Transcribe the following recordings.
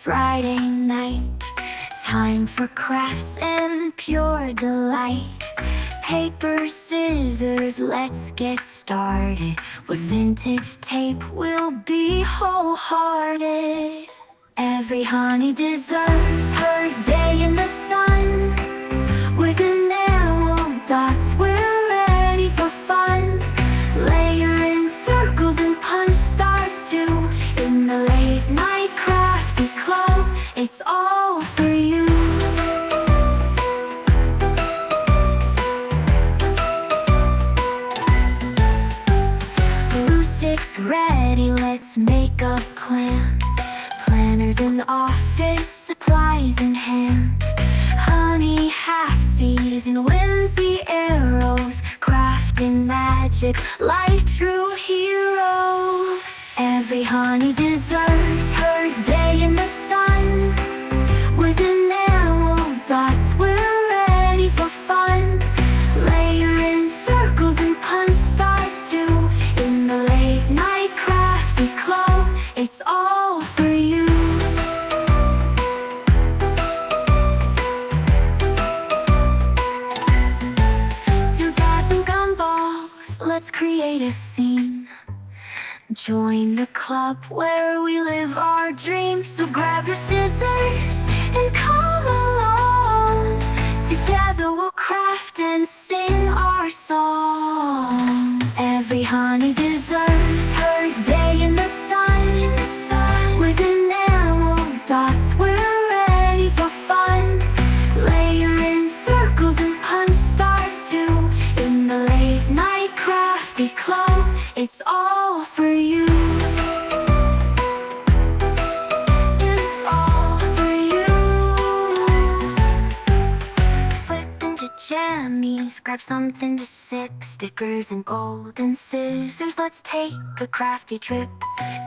Friday night. Time for crafts and pure delight. Paper, scissors, let's get started. With vintage tape, we'll be wholehearted. Every honey deserves her day in the sun. With enamel dots, we're ready for fun. Layer in circles and punch stars too. In the Late Night Crafty Club, it's all for you. Glue sticks ready, let's make a plan. Planners in the office, supplies in hand. Honey half-season, whimsy arrows, crafting magic like true heroes. Every honey deserves her day in the sun. With enamel dots, we're ready for fun. Layer in circles and punch stars too. In the Late Night Crafty Club, it's all for you. Doodads and gumballs, let's create a scene. Join the club where we live our dreams. So grab your scissors and come along. Together we'll craft and sing our song. Every honey deserves her day in the sun. With enamel dots, we're ready for fun. Layer in circles and punch stars too. In the Late Night Crafty Club, it's all for you. It's all for you. Flip into jammies, grab something to sip. Stickers and golden scissors, let's take a crafty trip.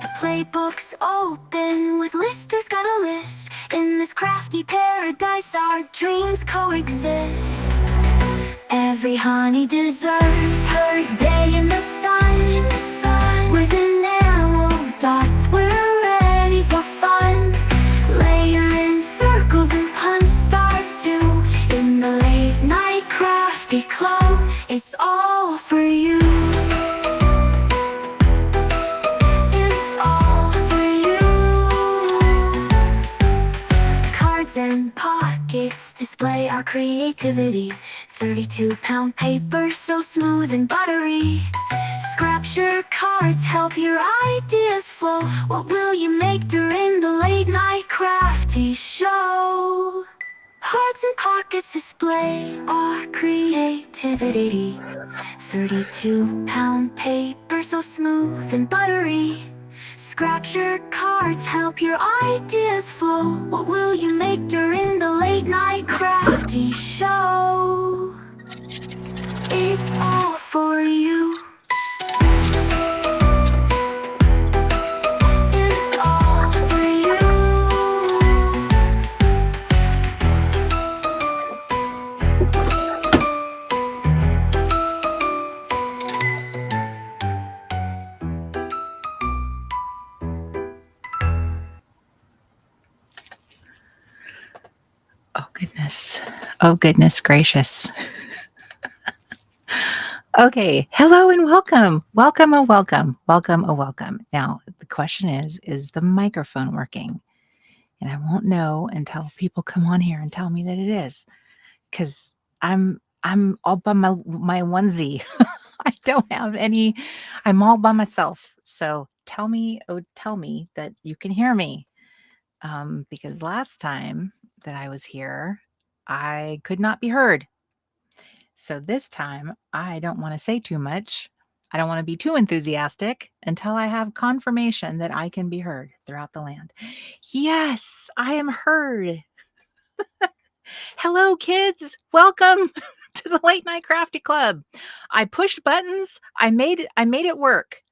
The playbook's open with listers got a list. In this crafty paradise our dreams coexist. Every honey deserves her day in the sun. With enamel dots, we're ready for fun. Layer in circles and punch stars too. In the Late Night Crafty Club, it's all for you. It's all for you. Cards and pockets display our creativity. 32-pound paper, so smooth and buttery. Scraps your cards, help your ideas flow. What will you make during the Late Night Crafty Show? Hearts and pockets display our creativity. 32-pound paper, so smooth and buttery. Scraps your cards, help your ideas flow. What will you make during the Late Night Crafty Show? It's all for you. It's all for you. Oh, goodness. Oh, goodness gracious. Okay. Hello and welcome. Welcome, oh, welcome. Welcome, oh, welcome. Now, the question is the microphone working? And I won't know until people come on here and tell me that it is. Because I'm all by my onesie. I don't have any, I'm all by myself. So tell me that you can hear me. Because last time that I was here, I could not be heard. So this time, I don't want to say too much. I don't want to be too enthusiastic until I have confirmation that I can be heard throughout the land. Yes, I am heard. Hello, kids. Welcome to the Late Night Crafty Club. I pushed buttons. I made it work.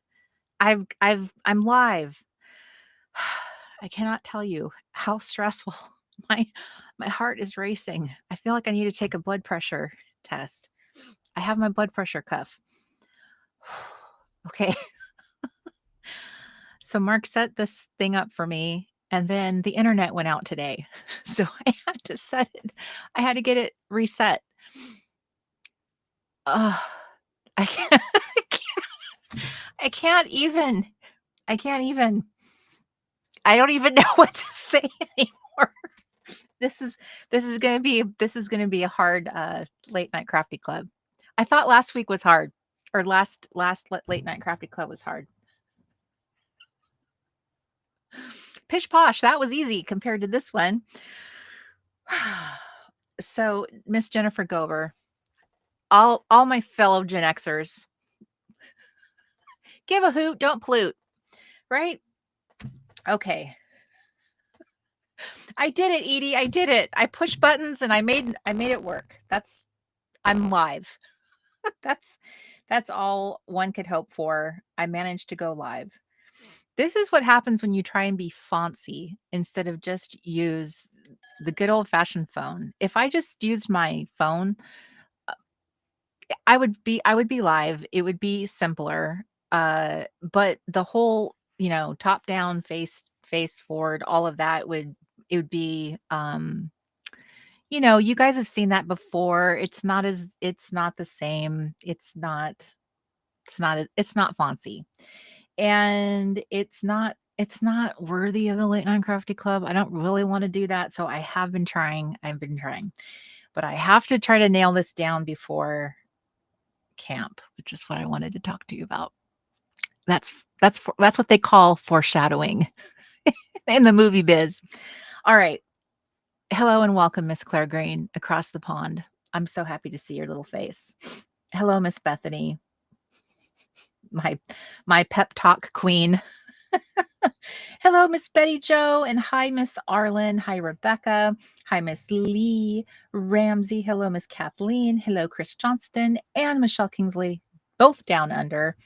I'm live. I cannot tell you how stressful my heart is racing. I feel like I need to take a blood pressure test. I have my blood pressure cuff. Okay. So Mark set this thing up for me And then the internet went out today. So I had to set it. I had to get it reset. Ugh, I can't, I can't even, I can't even, I don't even know what to say anymore. This is gonna be a hard late night crafty club. I thought last week was hard, or last late night crafty club was hard. Pish posh, that was easy compared to this one. So, Miss Jennifer Gober, all my fellow Gen Xers, give a hoot, don't pollute, right? Okay. I did it, Edie. I did it. I pushed buttons and I made it work. I'm live. That's all one could hope for. I managed to go live. This is what happens when you try and be fancy instead of just use the good old fashioned phone. If I just used my phone, I would be live. It would be simpler. But the whole, top down, face forward, all of that would be you guys have seen that before. It's not the same. It's not fancy. And it's not worthy of the Late Night Crafty Club. I don't really want to do that. So I have been trying. I've been trying. But I have to try to nail this down before camp, which is what I wanted to talk to you about. That's what they call foreshadowing in the movie biz. All right. Hello and welcome, Miss Claire Green, across the pond. I'm so happy to see your little face. Hello, Miss Bethany, my pep talk queen. Hello, Miss Betty Jo, and hi, Miss Arlen. Hi, Rebecca. Hi, Miss Lee Ramsey. Hello, Miss Kathleen. Hello, Chris Johnston and Michelle Kingsley, both down under.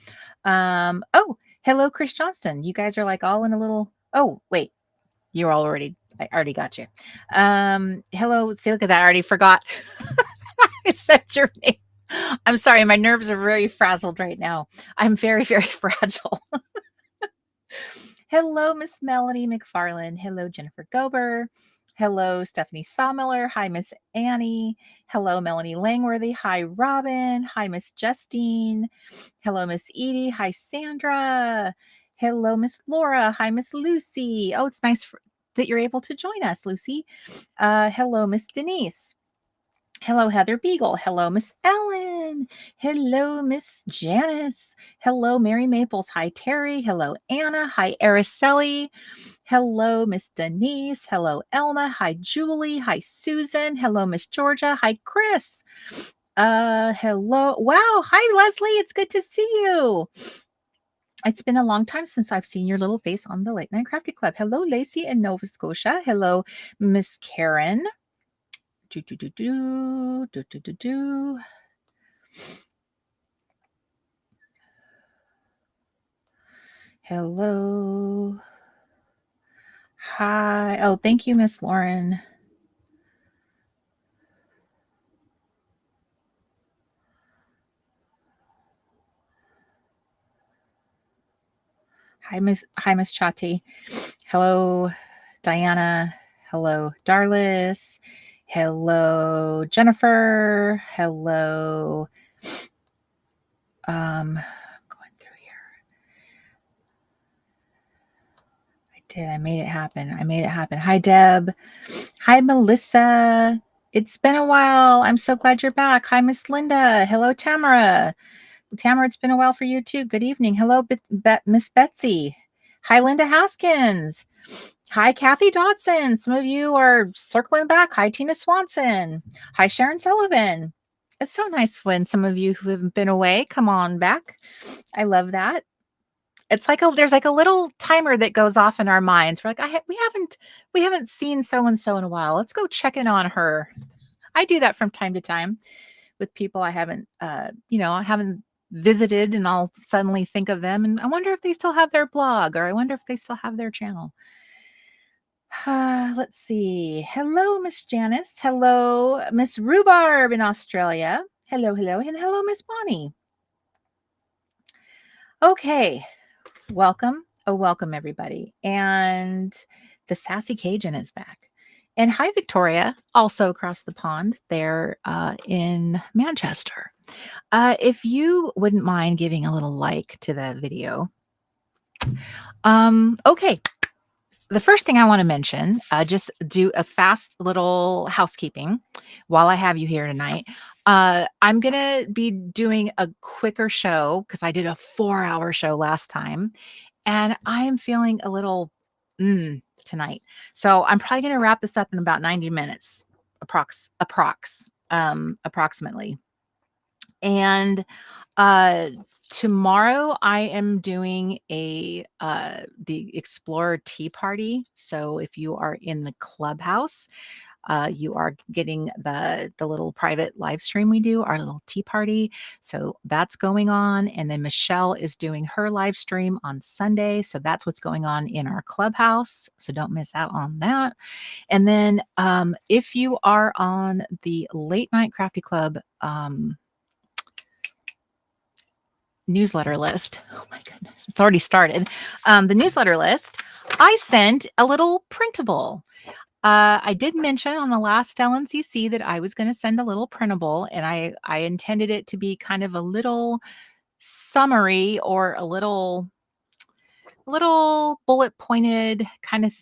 Oh, hello, Chris Johnston. You guys are like all in a little. Oh, wait, you're already. I already got you. Hello. See, look at that. I already forgot. I said your name. I'm sorry. My nerves are very frazzled right now. I'm very, very fragile. Hello, Miss Melanie McFarland. Hello, Jennifer Gober. Hello, Stephanie Sawmiller. Hi, Miss Annie. Hello, Melanie Langworthy. Hi, Robin. Hi, Miss Justine. Hello, Miss Edie. Hi, Sandra. Hello, Miss Laura. Hi, Miss Lucy. Oh, it's nice that you're able to join us, Lucy. Hello, Miss Denise. Hello, Heather Beagle. Hello, Miss Ellen. Hello, Miss Janice. Hello, Mary Maples. Hi, Terry. Hello, Anna. Hi, Araceli. Hello, Miss Denise. Hello, Elma. Hi, Julie. Hi, Susan. Hello, Miss Georgia. Hi, Chris. Hello. Wow. Hi, Leslie. It's good to see you. It's been a long time since I've seen your little face on the Late Night Crafty Club. Hello, Lacey in Nova Scotia. Hello, Miss Karen. Hello. Hi. Oh, thank you, Miss Lauren. Hi, Miss Chati. Hello, Diana. Hello, Darlis. Hello, Jennifer. Hello. Going through here. I did. I made it happen. Hi, Deb. Hi, Melissa. It's been a while. I'm so glad you're back. Hi, Miss Linda. Hello, Tamara. Tamara, it's been a while for you too. Good evening. Hello, Miss Betsy. Hi, Linda Haskins. Hi, Kathy Dodson. Some of you are circling back. Hi, Tina Swanson. Hi, Sharon Sullivan. It's so nice when some of you who have been away come on back. I love that. It's like there's like a little timer that goes off in our minds. We're like, we haven't seen so and so in a while. Let's go check in on her. I do that from time to time with people I haven't visited, and I'll suddenly think of them and I wonder if they still have their blog, or I wonder if they still have their channel. Let's see. Hello, Miss Janice. Hello, Miss Rhubarb in Australia. Hello, and hello, Miss Bonnie. Okay, welcome. Welcome everybody. And the Sassy Cajun is back. And hi, Victoria, also across the pond there in Manchester. If you wouldn't mind giving a little like to the video. Okay. The first thing I want to mention, just do a fast little housekeeping while I have you here tonight. I'm going to be doing a quicker show because I did a 4-hour show last time and I am feeling a little tonight. So I'm probably going to wrap this up in about 90 minutes, approximately. And uh tomorrow I am doing a the Explorer Tea Party. So if you are in the clubhouse, you are getting the little private live stream we do, our little tea party. So that's going on. And then Michelle is doing her live stream on Sunday. So that's what's going on in our clubhouse. So don't miss out on that. And then if you are on the Late Night Crafty Club newsletter list. Oh my goodness, it's already started. The newsletter list, I sent a little printable. I did mention on the last LNCC that I was going to send a little printable, and I intended it to be kind of a little summary or a little bullet pointed kind of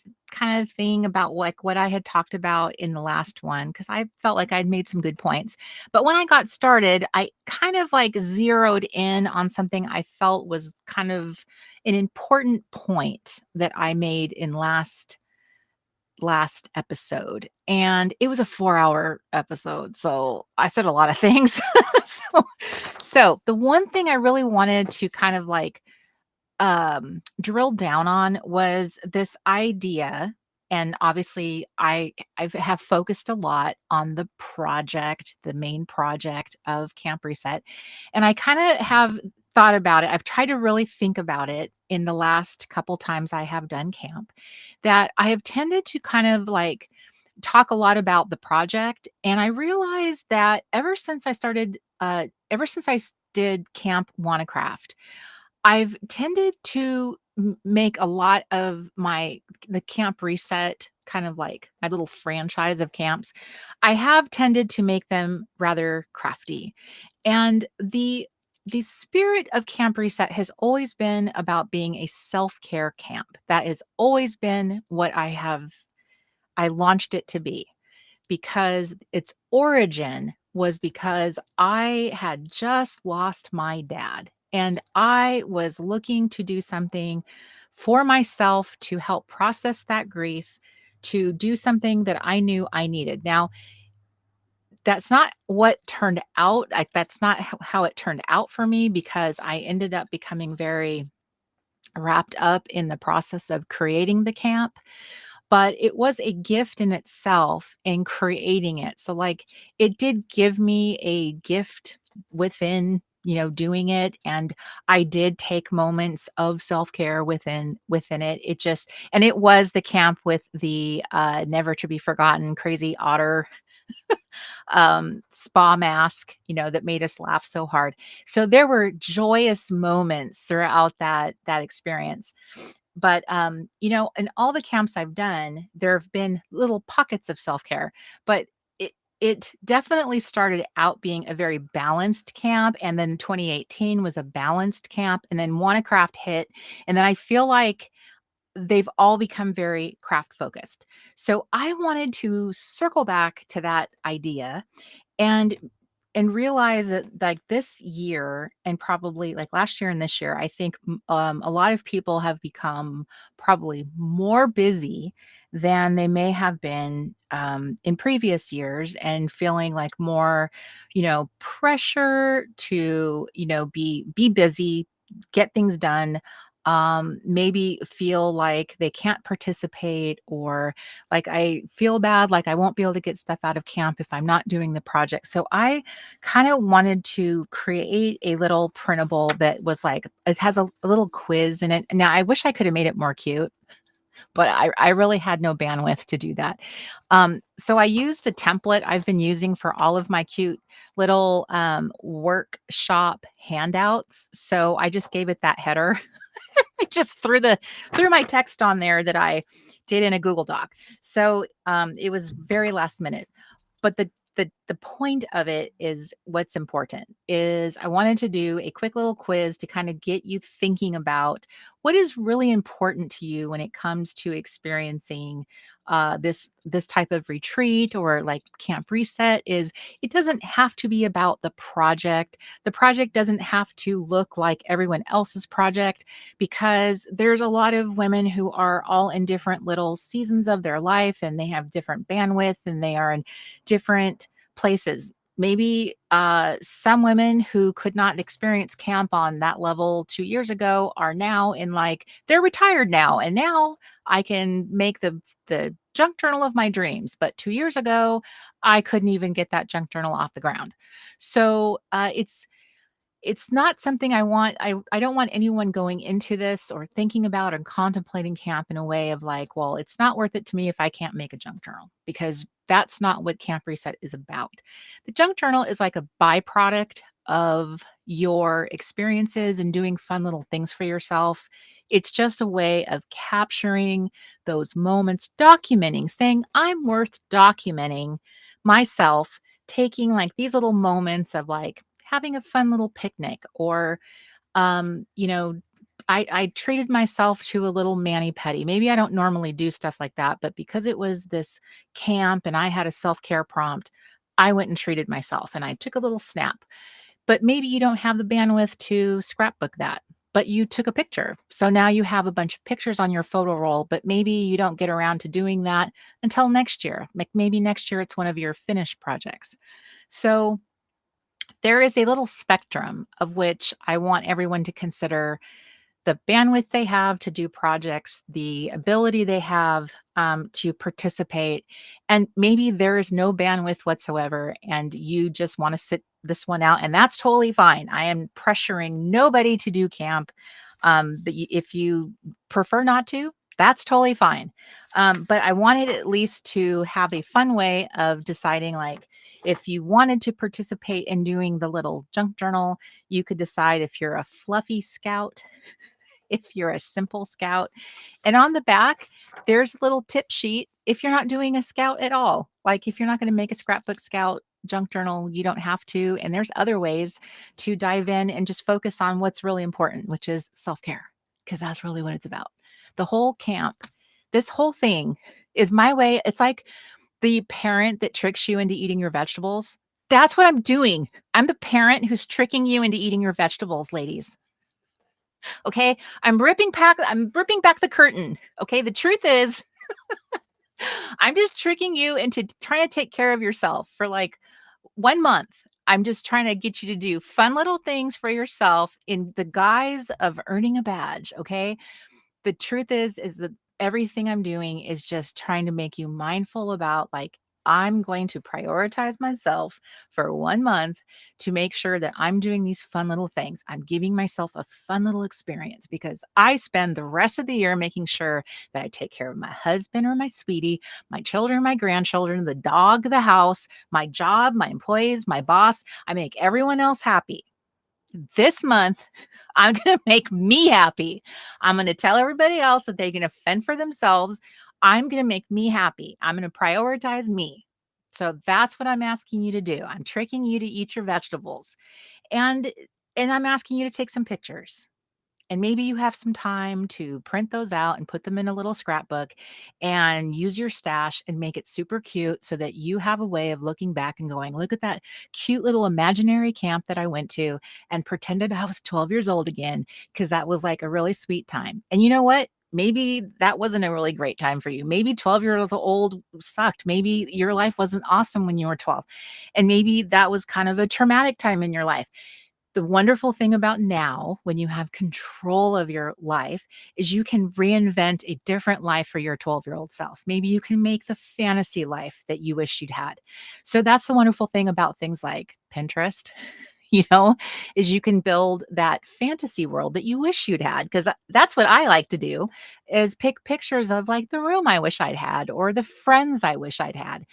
thing about like what I had talked about in the last one, because I felt like I'd made some good points. But when I got started, I kind of like zeroed in on something I felt was kind of an important point that I made in last episode. And it was a 4-hour episode, so I said a lot of things. So the one thing I really wanted to kind of like drill down on was this idea. And obviously I have focused a lot on the project, the main project of Camp Reset. And I kind of have thought about it. I've tried to really think about it in the last couple times I have done camp, that I have tended to kind of like talk a lot about the project. And I realized that ever since I did Camp Wannacraft, I've tended to make a lot of the Camp Reset, kind of like my little franchise of camps. I have tended to make them rather crafty. And the spirit of Camp Reset has always been about being a self-care camp. That has always been what I launched it to be, because its origin was because I had just lost my dad and I was looking to do something for myself to help process that grief, to do something that I knew I needed. Now, that's not what turned out. Like, that's not how it turned out for me, because I ended up becoming very wrapped up in the process of creating the camp. But it was a gift in itself in creating it. So like it did give me a gift within, doing it. And I did take moments of self-care within it. And it was the camp with the never to be forgotten crazy otter spa mask, that made us laugh so hard. So there were joyous moments throughout that experience. But in all the camps I've done, there have been little pockets of self-care, but it definitely started out being a very balanced camp. And then 2018 was a balanced camp, and then Wannacraft hit. And then I feel like they've all become very craft focused. So I wanted to circle back to that idea and realize that like this year, and probably like last year and this year, I think a lot of people have become probably more busy than they may have been in previous years, and feeling like more pressure to be busy, get things done, maybe feel like they can't participate, or like I feel bad, like I won't be able to get stuff out of camp if I'm not doing the project. So I kind of wanted to create a little printable that was like, it has a little quiz in it. Now I wish I could have made it more cute, but I really had no bandwidth to do that. So I used the template I've been using for all of my cute little workshop handouts. So I just gave it that header. I just threw my text on there that I did in a Google Doc. So it was very last minute. But the point of it is what's important is I wanted to do a quick little quiz to kind of get you thinking about what is really important to you when it comes to experiencing this type of retreat or like camp reset. Is it doesn't have to be about the project. The project doesn't have to look like everyone else's project, because there's a lot of women who are all in different little seasons of their life, and they have different bandwidth, and they are in different places. Maybe some women who could not experience camp on that level 2 years ago are now in, like, they're retired now, and now I can make the junk journal of my dreams. But 2 years ago, I couldn't even get that junk journal off the ground. So it's not something I want. I don't want anyone going into this or thinking about and contemplating camp in a way of like, well, it's not worth it to me if I can't make a junk journal, because that's not what Camp Reset is about. The junk journal is like a byproduct of your experiences and doing fun little things for yourself. It's just a way of capturing those moments, documenting, saying, I'm worth documenting myself, taking like these little moments of like having a fun little picnic, or you know, I treated myself to a little mani pedi. Maybe I don't normally do stuff like that, but because it was this camp and I had a self-care prompt, I went and treated myself and I took a little snap. But maybe you don't have the bandwidth to scrapbook that, but you took a picture. So now you have a bunch of pictures on your photo roll, but maybe you don't get around to doing that until next year. Like maybe next year it's one of your finished projects. So there is a little spectrum of which I want everyone to consider the bandwidth they have to do projects, the ability they have to participate, and maybe there is no bandwidth whatsoever and you just want to sit this one out, and that's totally fine. I am pressuring nobody to do camp. If you prefer not to, that's totally fine. But I wanted at least to have a fun way of deciding, like, if you wanted to participate in doing the little junk journal, you could decide if you're a fluffy scout, if you're a simple scout. And on the back, there's a little tip sheet if you're not doing a scout at all. Like if you're not going to make a scrapbook scout junk journal, you don't have to. And there's other ways to dive in and just focus on what's really important, which is self-care, because that's really what it's about. The whole camp, this whole thing is my way. It's like the parent that tricks you into eating your vegetables. That's what I'm doing. I'm the parent who's tricking you into eating your vegetables, ladies. Okay. I'm ripping back the curtain. Okay. The truth is, I'm just tricking you into trying to take care of yourself for like 1 month. I'm just trying to get you to do fun little things for yourself in the guise of earning a badge. Okay. The truth is that everything I'm doing is just trying to make you mindful about, like, I'm going to prioritize myself for 1 month to make sure that I'm doing these fun little things. I'm giving myself a fun little experience because I spend the rest of the year making sure that I take care of my husband or my sweetie, my children, my grandchildren, the dog, the house, my job, my employees, my boss. I make everyone else happy. This month, I'm going to make me happy. I'm going to tell everybody else that they can fend for themselves. I'm going to make me happy. I'm going to prioritize me. So that's what I'm asking you to do. I'm tricking you to eat your vegetables. And I'm asking you to take some pictures. And maybe you have some time to print those out and put them in a little scrapbook and use your stash and make it super cute so that you have a way of looking back and going, look at that cute little imaginary camp that I went to and pretended I was 12 years old again, because that was like a really sweet time. And you know what? Maybe that wasn't a really great time for you. Maybe 12 years old sucked. Maybe your life wasn't awesome when you were 12. And maybe that was kind of a traumatic time in your life. The wonderful thing about now, when you have control of your life, is you can reinvent a different life for your 12-year-old self. Maybe you can make the fantasy life that you wish you'd had. So that's the wonderful thing about things like Pinterest. is you can build that fantasy world that you wish you'd had. Because that's what I like to do, is pick pictures of like the room I wish I'd had or the friends I wish I'd had.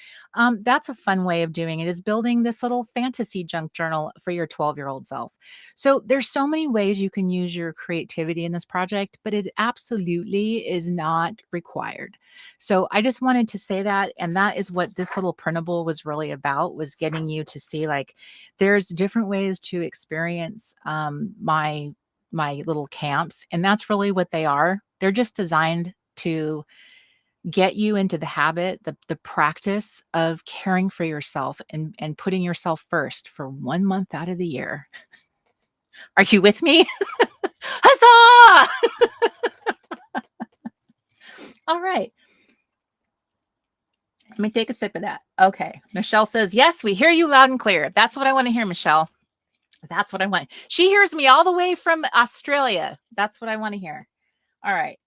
That's a fun way of doing it, is building this little fantasy junk journal for your 12-year-old self. So there's so many ways you can use your creativity in this project, but it absolutely is not required. So I just wanted to say that, and that is what this little printable was really about, was getting you to see like there's different ways to experience my little camps, and that's really what they are. They're just designed to get you into the habit, the practice of caring for yourself and putting yourself first for 1 month out of the year. Are you with me? Huzzah! All right. Let me take a sip of that. Okay. Michelle says, yes, we hear you loud and clear. That's what I want to hear, Michelle. That's what I want. She hears me all the way from Australia. That's what I want to hear. All right.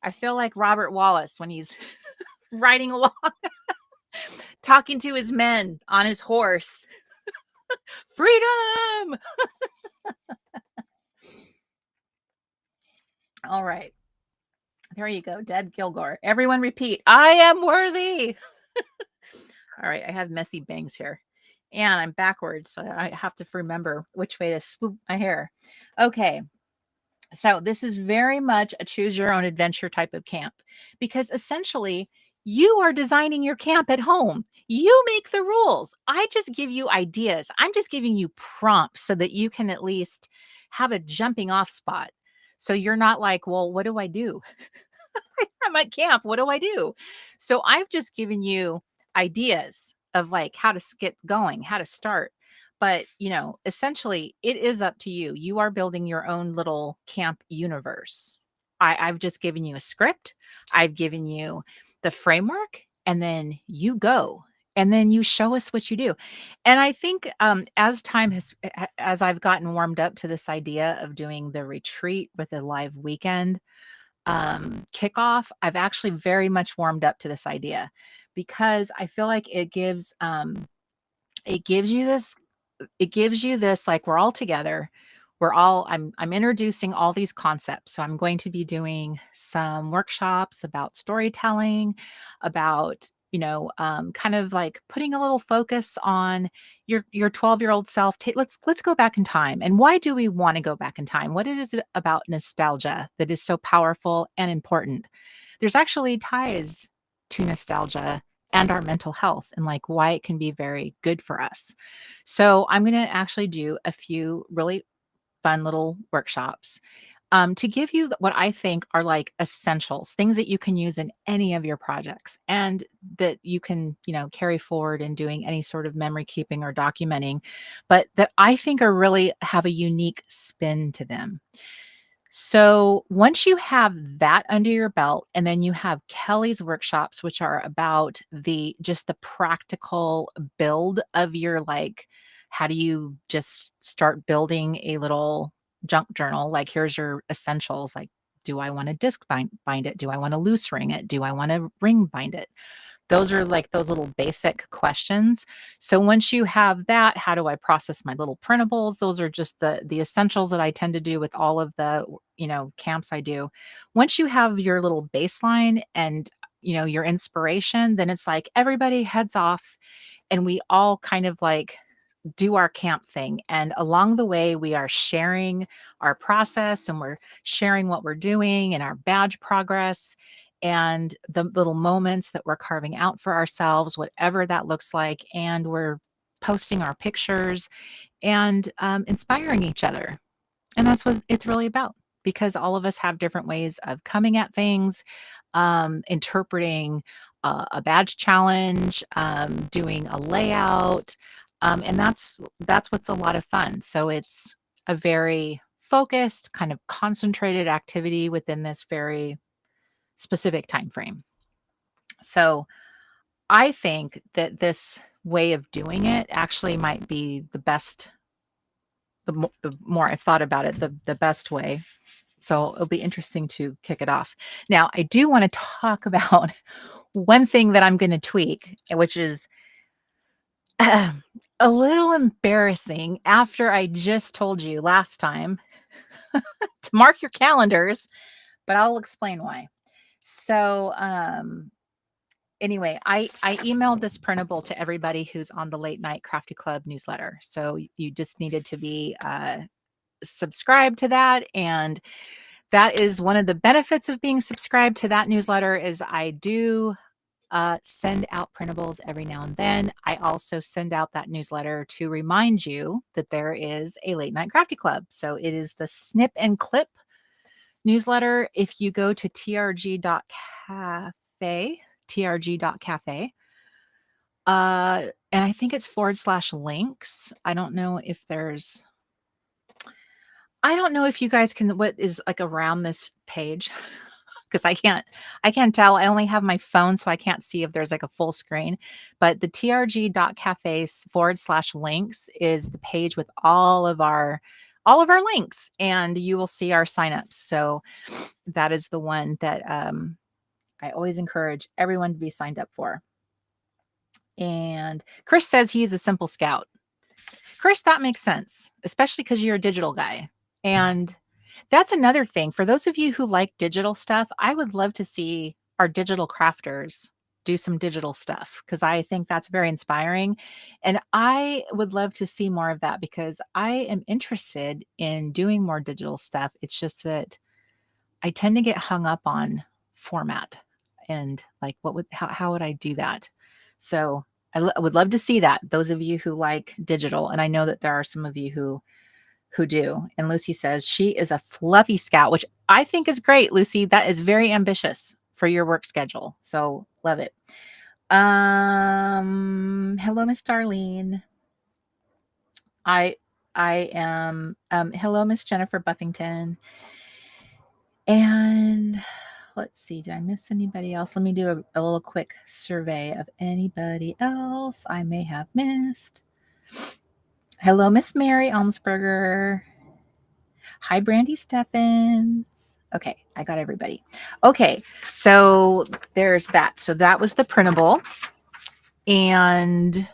I feel like Robert Wallace when he's riding along, talking to his men on his horse. Freedom! All right. There you go. Dead Kilgore. Everyone repeat, I am worthy. All right. I have messy bangs here. And I'm backwards, so I have to remember which way to swoop my hair. Okay. So this is very much a choose your own adventure type of camp, because essentially you are designing your camp at home. You make the rules. I just give you ideas. I'm just giving you prompts so that you can at least have a jumping off spot. So you're not like, well, what do I do? I'm at camp. What do I do? So I've just given you ideas of like how to get going, how to start. But, essentially it is up to you. You are building your own little camp universe. I've just given you a script. I've given you the framework, and then you go. And then you show us what you do. And I think as I've gotten warmed up to this idea of doing the retreat with a live weekend, kickoff, I've actually very much warmed up to this idea, because I feel like it gives you this like we're all together. I'm introducing all these concepts. So I'm going to be doing some workshops about storytelling, about kind of like putting a little focus on your 12-year-old self. Let's go back in time. And why do we want to go back in time? What is it about nostalgia that is so powerful and important? There's actually ties to nostalgia and our mental health, and like why it can be very good for us. So I'm going to actually do a few really fun little workshops, to give you what I think are like essentials, things that you can use in any of your projects, and that you can, carry forward in doing any sort of memory keeping or documenting, but that I think are really have a unique spin to them. So once you have that under your belt, and then you have Kelly's workshops, which are about just the practical build of your, like, how do you just start building a little junk journal? Like, here's your essentials. Like, do I want to disc bind it? Do I want to loose ring it? Do I want to ring bind it? Those are like those little basic questions. So once you have that, how do I process my little printables? Those are just the essentials that I tend to do with all of the, camps I do. Once you have your little baseline and, your inspiration, then it's like everybody heads off and we all kind of like do our camp thing. And along the way, we are sharing our process, and we're sharing what we're doing and our badge progress and the little moments that we're carving out for ourselves, whatever that looks like. And we're posting our pictures and inspiring each other. And that's what it's really about, because all of us have different ways of coming at things, interpreting a badge challenge, doing a layout. And that's what's a lot of fun. So it's a very focused, kind of concentrated activity within this very specific time frame. So I think that this way of doing it actually might be the best. The more I've thought about it, the best way. So it'll be interesting to kick it off. Now, I do want to talk about one thing that I'm going to tweak, which is a little embarrassing after I just told you last time to mark your calendars, but I'll explain why. So, anyway, I emailed this printable to everybody who's on the Late Night Crafty Club newsletter. So you just needed to be subscribed to that, and that is one of the benefits of being subscribed to that newsletter is I do send out printables every now and then. I also send out that newsletter to remind you that there is a Late Night Crafty Club. So it is the Snip and Clip newsletter. If you go to trg.cafe, and I think it's /links. I don't know if you guys can, what is like around this page, because I can't tell. I only have my phone, so I can't see if there's like a full screen. But the trg.cafe /links is the page with all of our links, and you will see our signups. So that is the one that I always encourage everyone to be signed up for. And Chris says he's a simple scout. Chris, that makes sense, especially because you're a digital guy. And that's another thing. For those of you who like digital stuff, I would love to see our digital crafters do some digital stuff because I think that's very inspiring. And I would love to see more of that because I am interested in doing more digital stuff. It's just that I tend to get hung up on format and like how would I do that? So I would love to see that. Those of you who like digital, and I know that there are some of you who do. And Lucy says she is a fluffy scout, which I think is great, Lucy. That is very ambitious for your work schedule. So love it. Hello, Miss Darlene. I am hello, Miss Jennifer Buffington. And let's see, did I miss anybody else? Let me do a little quick survey of anybody else I may have missed. Hello, Miss Mary Almsberger. Hi, Brandy Steffens. Okay, I got everybody. Okay, so there's that. So that was the printable. And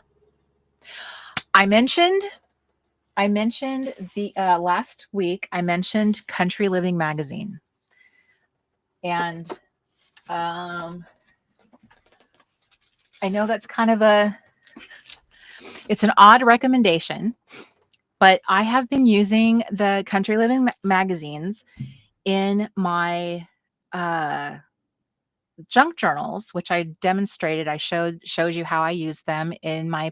I mentioned the last week, I mentioned Country Living Magazine. And I know that's kind of it's an odd recommendation, but I have been using the Country Living magazines in my junk journals, which I demonstrated. I showed you how I use them in my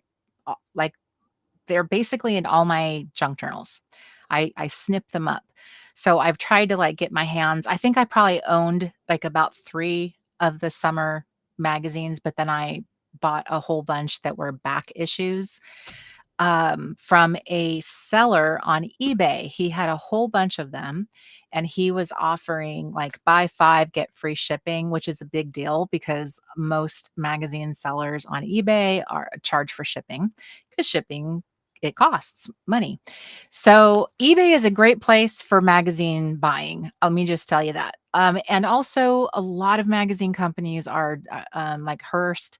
they're basically in all my junk journals. I snip them up. So I've tried to get my hands. I think I probably owned about 3 of the summer magazines, but then I bought a whole bunch that were back issues from a seller on eBay. He had a whole bunch of them and he was offering buy 5, get free shipping, which is a big deal because most magazine sellers on eBay are charged for shipping because shipping, it costs money. So eBay is a great place for magazine buying. Let me just tell you that. And also a lot of magazine companies are like Hearst.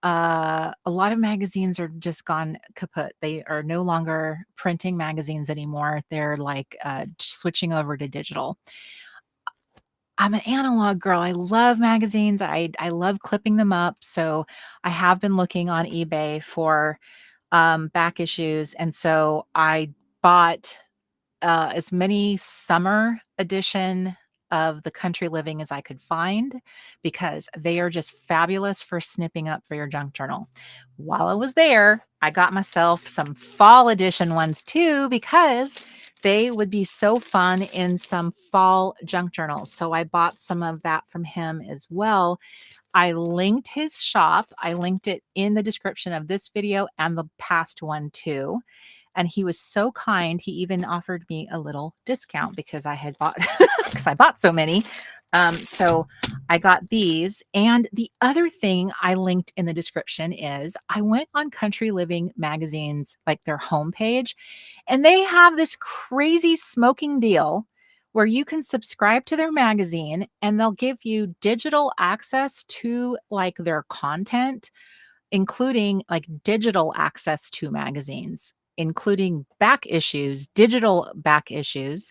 A lot of magazines are just gone kaput. They are no longer printing magazines anymore. They're switching over to digital. I'm an analog girl. I love magazines. I love clipping them up. So I have been looking on eBay for back issues. And so I bought as many summer edition of the Country Living as I could find because they are just fabulous for snipping up for your junk journal. While I was there, I got myself some fall edition ones too because they would be so fun in some fall junk journals. So I bought some of that from him as well. I linked his shop. I linked it in the description of this video and the past one too. And he was so kind. He even offered me a little discount because I had bought, because I bought so many. So I got these. And the other thing I linked in the description is I went on Country Living Magazine's, their homepage, and they have this crazy smoking deal where you can subscribe to their magazine and they'll give you digital access to their content, including like digital access to magazines, including back issues, digital back issues,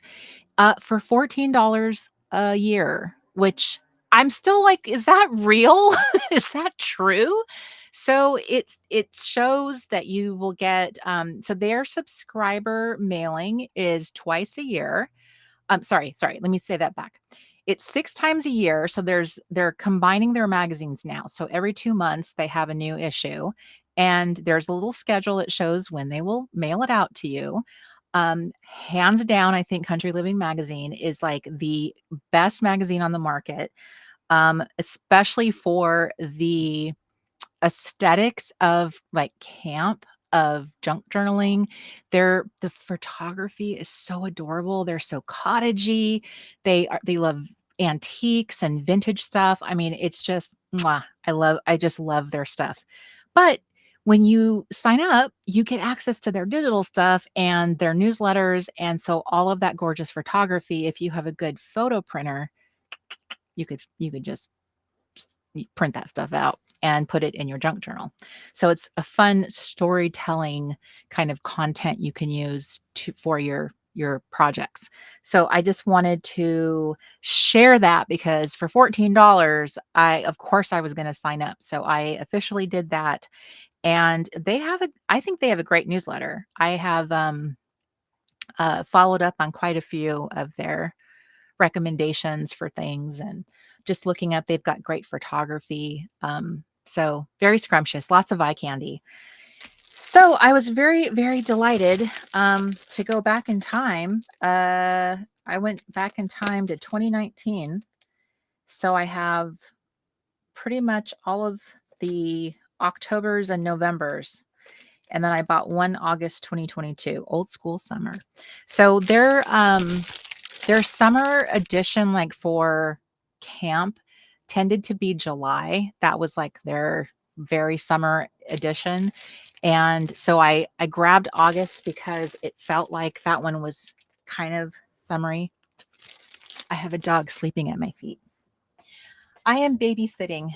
for $14 a year, which I'm still like, is that real? Is that true? So it shows that you will get so their subscriber mailing is twice a year. Sorry, let me say that back. It's 6 times a year, so they're combining their magazines now. So every 2 months they have a new issue, and there's a little schedule that shows when they will mail it out to you. Hands down, I think Country Living Magazine is like the best magazine on the market, especially for the aesthetics of like camp, of junk journaling. The photography is so adorable. They're so cottagey. They love antiques and vintage stuff. I mean, it's just mwah, I just love their stuff. But when you sign up, you get access to their digital stuff and their newsletters. And so all of that gorgeous photography, if you have a good photo printer, you could just print that stuff out and put it in your junk journal. So it's a fun storytelling kind of content you can use for your projects. So I just wanted to share that because for $14, of course I was going to sign up. So I officially did that. And I think they have a great newsletter. I have followed up on quite a few of their recommendations for things, and just looking at, they've got great photography. So very scrumptious, lots of eye candy. So I was very, very delighted to go back in time. I went back in time to 2019. So I have pretty much all of the Octobers and Novembers. And then I bought one August 2022, old school summer. So their summer edition, like for camp, tended to be July. That was like their very summer edition. And so I grabbed August because it felt like that one was kind of summery. I have a dog sleeping at my feet. I am babysitting.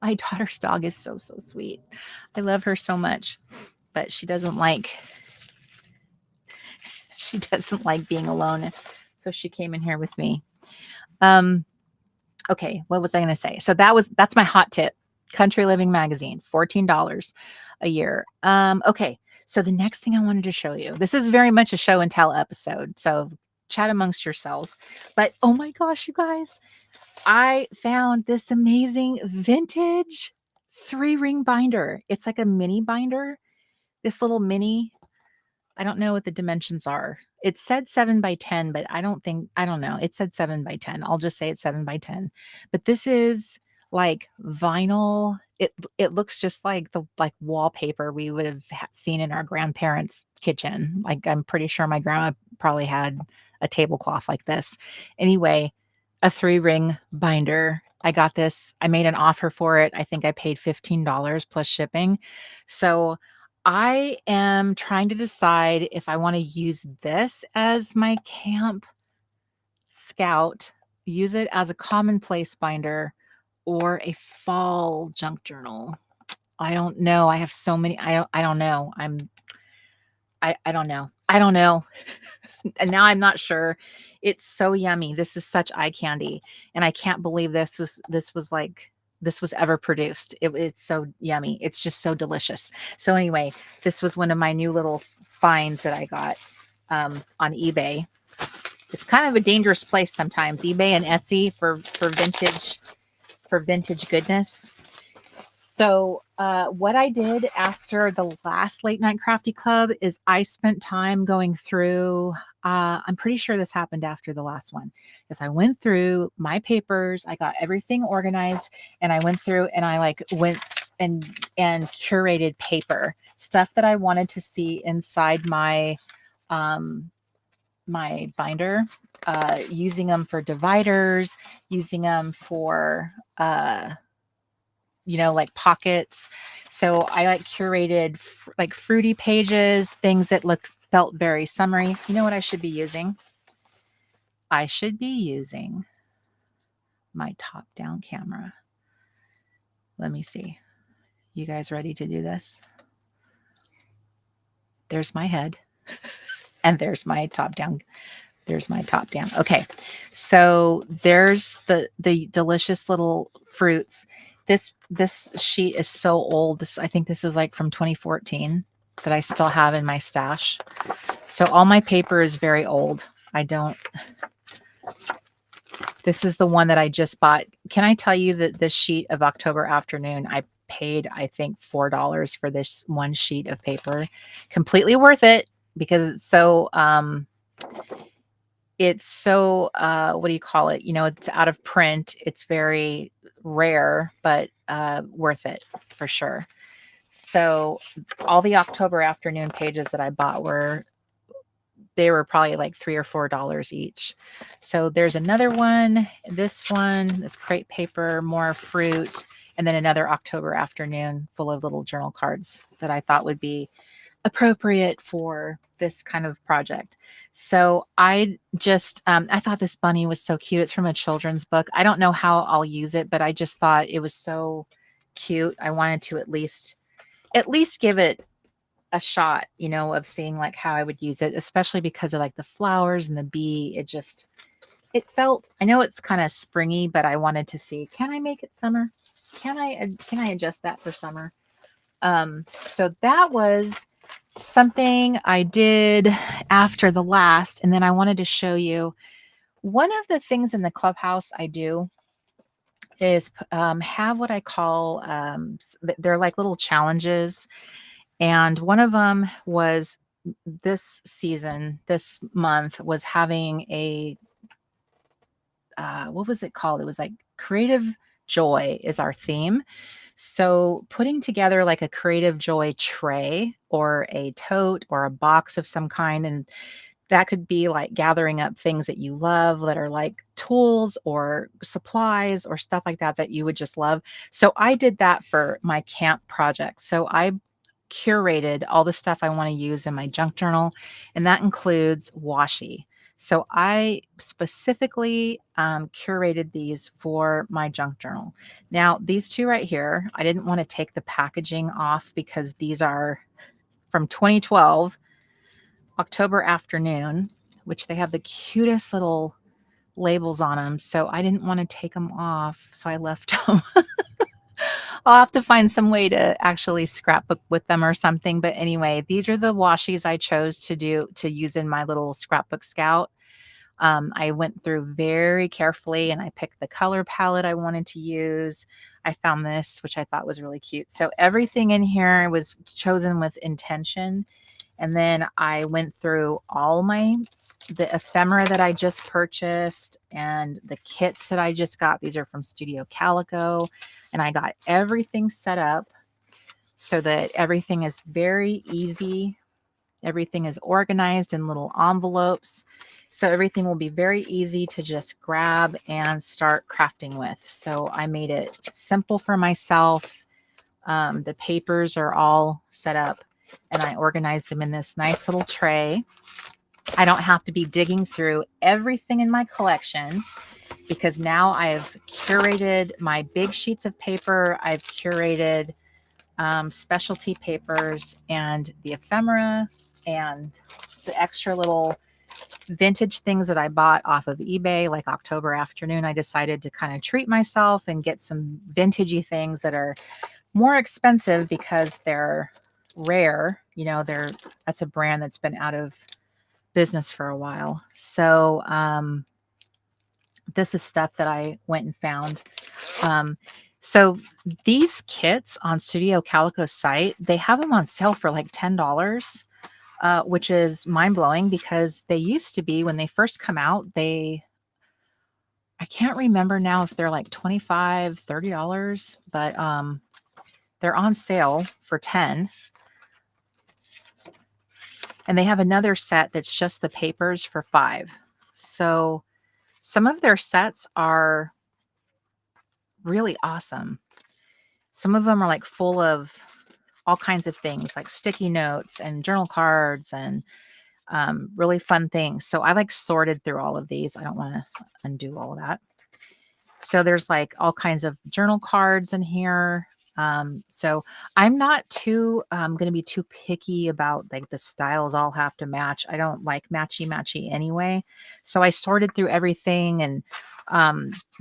My daughter's dog is so, so sweet. I love her so much, but she doesn't like being alone. So she came in here with me. Okay, what was I going to say? So that's my hot tip. Country Living Magazine, $14 a year. Okay, so the next thing I wanted to show you. This is very much a show and tell episode, so chat amongst yourselves. But oh my gosh, you guys, I found this amazing vintage 3-ring binder. It's like a mini binder. This little mini, I don't know what the dimensions are. It said 7 by 10, but I don't know. It said 7 by 10. I'll just say it's 7 by 10. But this is like vinyl. It looks just like the wallpaper we would have seen in our grandparents' kitchen. Like I'm pretty sure my grandma probably had a tablecloth like this. Anyway, a 3-ring binder. I got this. I made an offer for it. I think I paid $15 plus shipping. So I am trying to decide if I want to use this as my camp scout, use it as a commonplace binder, or a fall junk journal. I don't know. I have so many. I don't know. I don't know. I don't know. And now I'm not sure. It's so yummy. This is such eye candy. And I can't believe this was ever produced. It's so yummy. It's just so delicious. So anyway, this was one of my new little finds that I got on eBay. It's kind of a dangerous place sometimes, eBay and Etsy for vintage goodness. So what I did after the last Late Night Crafty Club is I spent time going through, I'm pretty sure this happened after the last one, because I went through my papers, I got everything organized, and I went through and I went and curated paper, stuff that I wanted to see inside my my binder, using them for dividers, using them for like pockets. So I curated fruity pages, things that felt very summery. You know what I should be using? I should be using my top-down camera. Let me see. You guys ready to do this? There's my head and there's my top down. There's my top down. Okay. So there's the delicious little fruits. This sheet is so old. I think this is like from 2014 that I still have in my stash. So all my paper is very old. This is the one that I just bought. Can I tell you that this sheet of October Afternoon, I paid, I think, $4 for this one sheet of paper. Completely worth it because it's so what do you call it? It's out of print. It's very rare, but worth it for sure. So all the October Afternoon pages that I bought were probably like $3 or $4 each. So there's another one, this crepe paper, more fruit, and then another October Afternoon full of little journal cards that I thought would be appropriate for this kind of project. So I just, I thought this bunny was so cute. It's from a children's book. I don't know how I'll use it, but I just thought it was so cute. I wanted to at least give it a shot, of seeing like how I would use it, especially because of like the flowers and the bee. It felt, I know it's kind of springy, but I wanted to see, can I make it summer? Can I adjust that for summer? So that was something I did after the last, and then I wanted to show you one of the things in the clubhouse I do is have what I call, they're like little challenges. And one of them was this month was having a, what was it called? It was like creative joy is our theme. So putting together like a creative joy tray or a tote or a box of some kind. And that could be like gathering up things that you love that are like tools or supplies or stuff like that you would just love. So I did that for my camp project. So I curated all the stuff I want to use in my junk journal, and that includes washi. So I specifically curated these for my junk journal. Now, these two right here, I didn't want to take the packaging off because these are from 2012, October Afternoon, which they have the cutest little labels on them. So I didn't want to take them off. So I left them. I'll have to find some way to actually scrapbook with them or something. But anyway, these are the washies I chose to use in my little scrapbook scout. I went through very carefully and I picked the color palette I wanted to use. I found this, which I thought was really cute. So everything in here was chosen with intention. And then I went through all the ephemera that I just purchased and the kits that I just got. These are from Studio Calico. And I got everything set up so that everything is very easy. Everything is organized in little envelopes. So everything will be very easy to just grab and start crafting with. So I made it simple for myself. The papers are all set up and I organized them in this nice little tray. I don't have to be digging through everything in my collection because now I've curated my big sheets of paper. I've curated specialty papers and the ephemera and the extra little vintage things that I bought off of eBay, like October Afternoon. I decided to kind of treat myself and get some vintagey things that are more expensive because they're rare. That's a brand that's been out of business for a while. So this is stuff that I went and found. So these kits on Studio Calico's site, they have them on sale for like $10, which is mind-blowing because they used to be, when they first come out, I can't remember now if they're like $25, $30, but they're on sale for $10. And they have another set that's just the papers for $5. So some of their sets are really awesome. Some of them are like full of all kinds of things like sticky notes and journal cards and really fun things. So I like sorted through all of these. I don't want to undo all of that. So there's like all kinds of journal cards in here. So I'm not too going to be too picky about like the styles all have to match. I don't like matchy anyway. So I sorted through everything and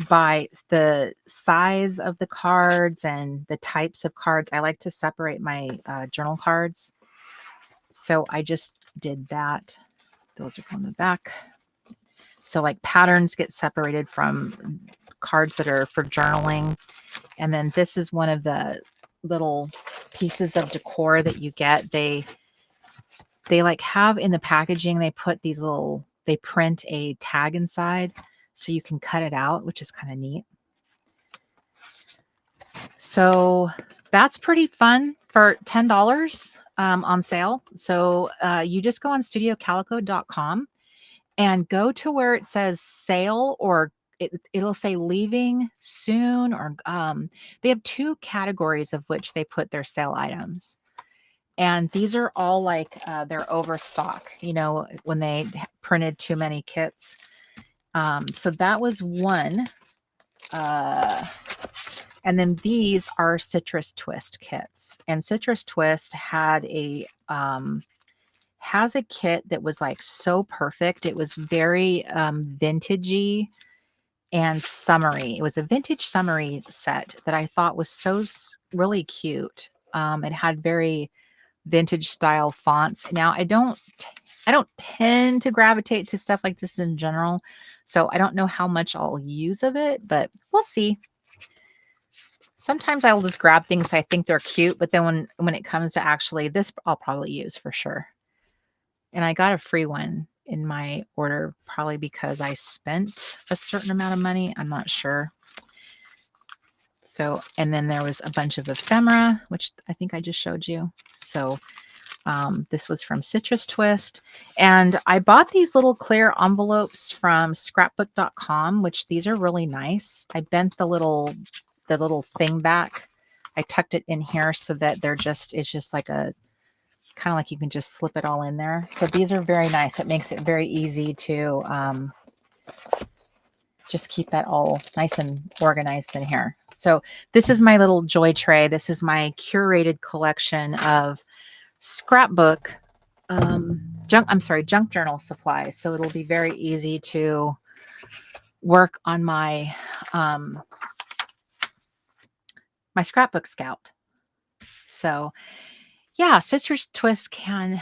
by the size of the cards and the types of cards. I like to separate my journal cards. So I just did that. Those are on the back. So like patterns get separated from cards that are for journaling. And then this is one of the little pieces of decor that you get. They like have in the packaging, they put these little, they print a tag inside so you can cut it out, which is kind of neat. So that's pretty fun for $10 on sale. So you just go on studiocalico.com and go to where it says sale, or it'll say leaving soon, or they have two categories of which they put their sale items. And these are all like they're overstock, you know, when they printed too many kits. So that was one. And then these are Citrus Twist kits. And Citrus Twist had a has a kit that was like so perfect. It was very vintagey and summery. It was a vintage summery set that I thought was so really cute. It had very vintage style fonts. Now I don't tend to gravitate to stuff like this in general, so I don't know how much I'll use of it, but we'll see. Sometimes I will just grab things I think they're cute, but then when it comes to actually this, I'll probably use for sure. And I got a free one in my order, probably because I spent a certain amount of money. I'm not sure. So, and then there was a bunch of ephemera, which I think I just showed you. So this was from Citrus Twist. And I bought these little clear envelopes from scrapbook.com, which these are really nice. I bent the little thing back. I tucked it in here so that it's just like a kind of like you can just slip it all in there. So these are very nice. It makes it very easy to just keep that all nice and organized in here. So this is my little joy tray. This is my curated collection of scrapbook junk journal supplies. So it'll be very easy to work on my my scrapbook scout. So yeah, Citrus Twist can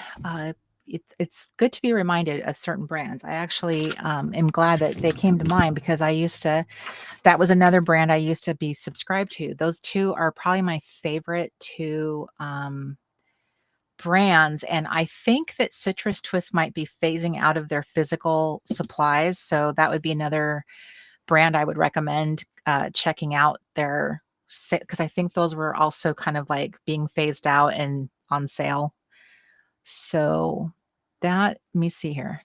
it's good to be reminded of certain brands. I actually am glad that they came to mind because that was another brand I used to be subscribed to. Those two are probably my favorite two brands. And I think that Citrus Twist might be phasing out of their physical supplies. So that would be another brand I would recommend checking out their, because I think those were also kind of like being phased out and on sale. So let me see here.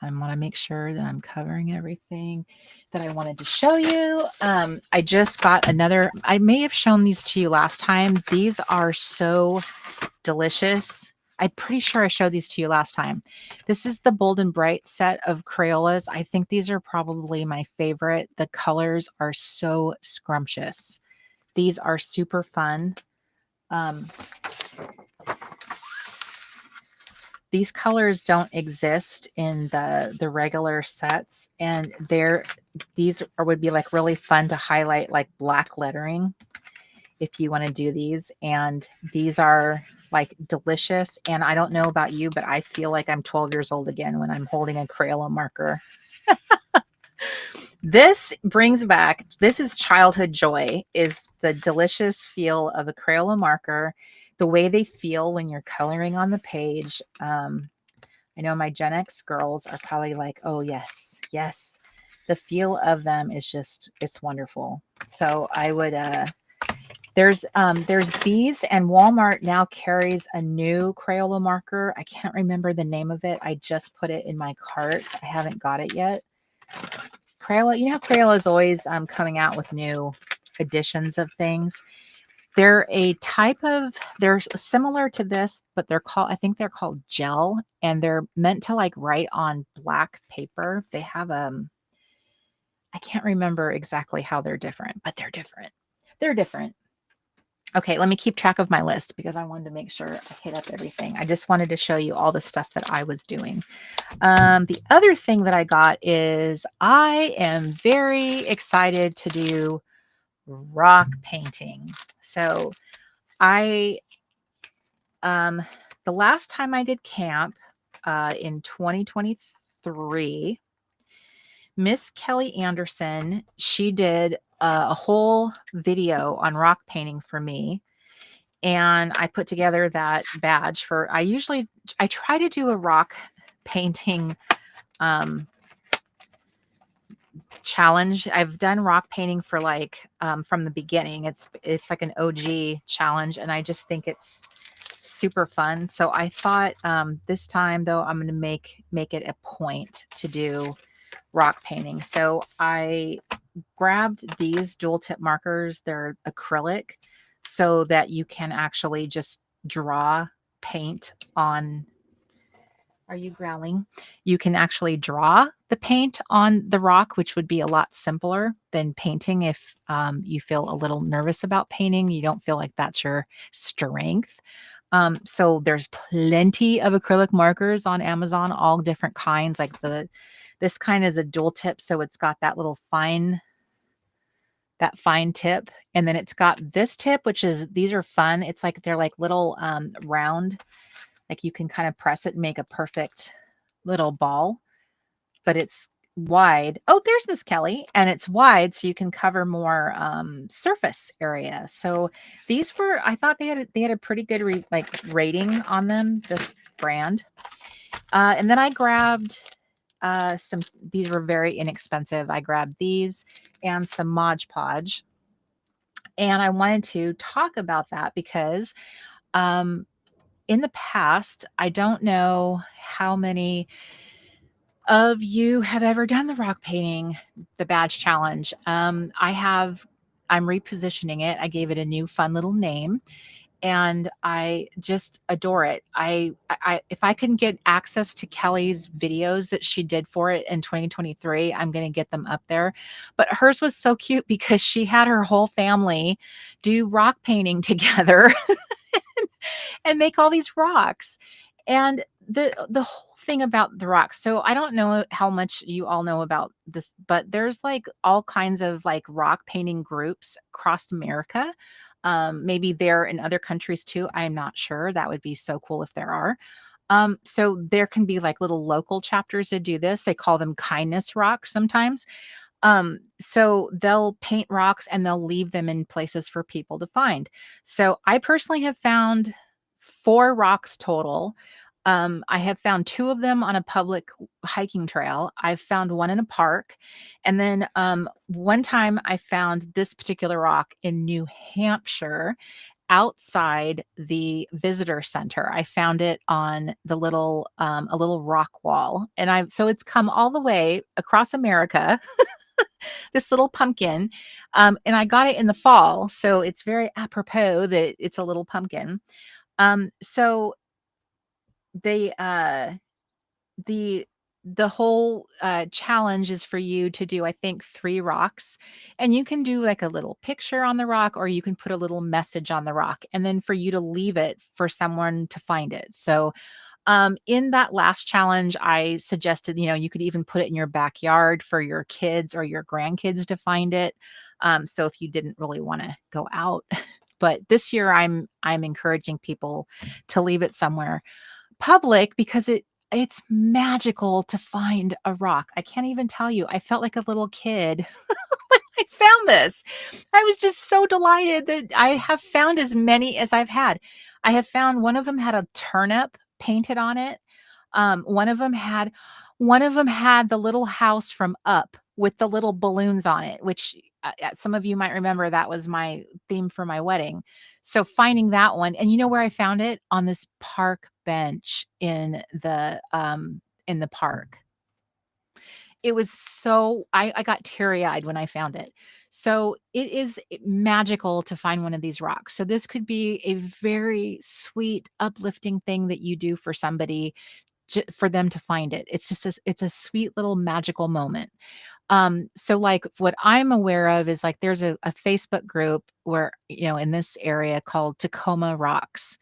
I want to make sure that I'm covering everything that I wanted to show you. I just got I may have shown these to you last time. These are so delicious. I'm pretty sure I showed these to you last time. This is the Bold and Bright set of Crayolas. I think these are probably my favorite. The colors are so scrumptious. These are super fun. These colors don't exist in the regular sets, and these would be like really fun to highlight like black lettering if you want to do these. And these are like delicious. And I don't know about you, but I feel like I'm 12 years old again when I'm holding a Crayola marker. This is childhood joy, is the delicious feel of a Crayola marker, the way they feel when you're coloring on the page. I know my Gen X girls are probably like, oh yes, yes. The feel of them is it's wonderful. So I would, there's these, and Walmart now carries a new Crayola marker. I can't remember the name of it. I just put it in my cart. I haven't got it yet. Crayola, you know, Crayola is always coming out with new editions of things. They're similar to this, but I think they're called gel, and they're meant to like write on black paper. They have I can't remember exactly how they're different, but they're different. They're different. Okay, let me keep track of my list because I wanted to make sure I hit up everything. I just wanted to show you all the stuff that I was doing. The other thing that I got is I am very excited to do rock painting. So I, the last time I did camp in 2023, Miss Kelly Anderson, she did a whole video on rock painting for me. And I put together that badge for, I try to do a rock painting challenge. I've done rock painting for like from the beginning. It's like an OG challenge, and I just think it's super fun. So I thought this time though I'm going to make it a point to do rock painting. So I grabbed these dual tip markers. They're acrylic, so that you can actually just draw paint on. Are you growling? You can actually draw the paint on the rock, which would be a lot simpler than painting. If you feel a little nervous about painting, you don't feel like that's your strength. So there's plenty of acrylic markers on Amazon, all different kinds. Like this kind is a dual tip, so it's got that little fine tip, and then it's got this tip, which is, these are fun. It's like they're like little round, like you can kind of press it and make a perfect little ball, but it's wide. Oh, there's Miss Kelly, and it's wide, so you can cover more surface area. So these were, I thought they had a pretty good rating on them, this brand. And then I grabbed some, these were very inexpensive. I grabbed these and some Mod Podge. And I wanted to talk about that because in the past, I don't know how many of you have ever done the rock painting, the badge challenge. I'm repositioning it. I gave it a new fun little name, and I just adore it. If I can get access to Kelly's videos that she did for it in 2023, I'm going to get them up there. But hers was so cute because she had her whole family do rock painting together and make all these rocks. And the whole thing about the rocks. So I don't know how much you all know about this, but there's like all kinds of like rock painting groups across America. Maybe they're in other countries too. I'm not sure. That would be so cool if there are. So there can be like little local chapters that do this. They call them kindness rocks sometimes. So they'll paint rocks and they'll leave them in places for people to find. So I personally have found 4 rocks total. I have found 2 of them on a public hiking trail. I've found one in a park. And then one time I found this particular rock in New Hampshire outside the visitor center. I found it on the little a little rock wall. And so it's come all the way across America, this little pumpkin. And I got it in the fall, so it's very apropos that it's a little pumpkin. So they the the whole challenge is for you to do, I think, 3 rocks, and you can do like a little picture on the rock, or you can put a little message on the rock, and then for you to leave it for someone to find it. So in that last challenge, I suggested, you could even put it in your backyard for your kids or your grandkids to find it. So if you didn't really want to go out, but this year I'm encouraging people to leave it somewhere public because it's magical to find a rock. I can't even tell you. I felt like a little kid when I found this. I was just so delighted that I have found as many as I've had. I have found one of them had a turnip painted on it. One of them had the little house from Up with the little balloons on it, which some of you might remember that was my theme for my wedding. So finding that one, and you know where I found it? On this park bench in the park. It was so I got teary-eyed when I found it. So it is magical to find one of these rocks. So this could be a very sweet, uplifting thing that you do for somebody, for them to find it. It's just it's a sweet little magical moment. So like what I'm aware of is like there's a Facebook group where, in this area called Tacoma Rocks.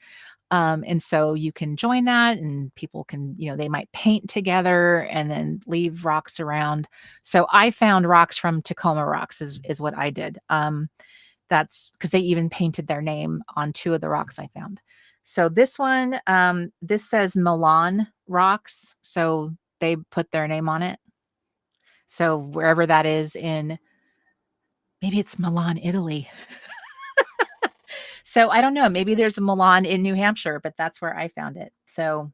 And so you can join that and people can, they might paint together and then leave rocks around. So I found rocks from Tacoma Rocks is what I did. That's because they even painted their name on 2 of the rocks I found. So this one, this says Milan Rocks. So they put their name on it. So wherever that is maybe it's Milan, Italy. So I don't know. Maybe there's a Milan in New Hampshire, but that's where I found it. So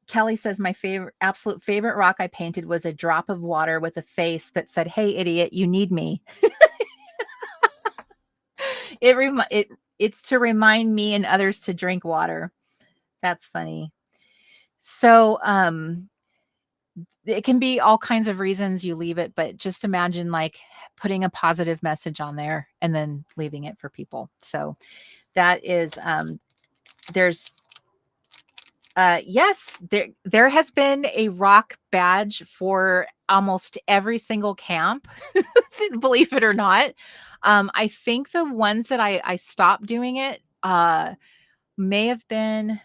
Kelly says my absolute favorite rock I painted was a drop of water with a face that said, "Hey, idiot, you need me." It's to remind me and others to drink water. That's funny. So it can be all kinds of reasons you leave it, but just imagine like putting a positive message on there and then leaving it for people. So that is there's yes, there has been a rock badge for almost every single camp, believe it or not. I think the ones that I stopped doing it may have been,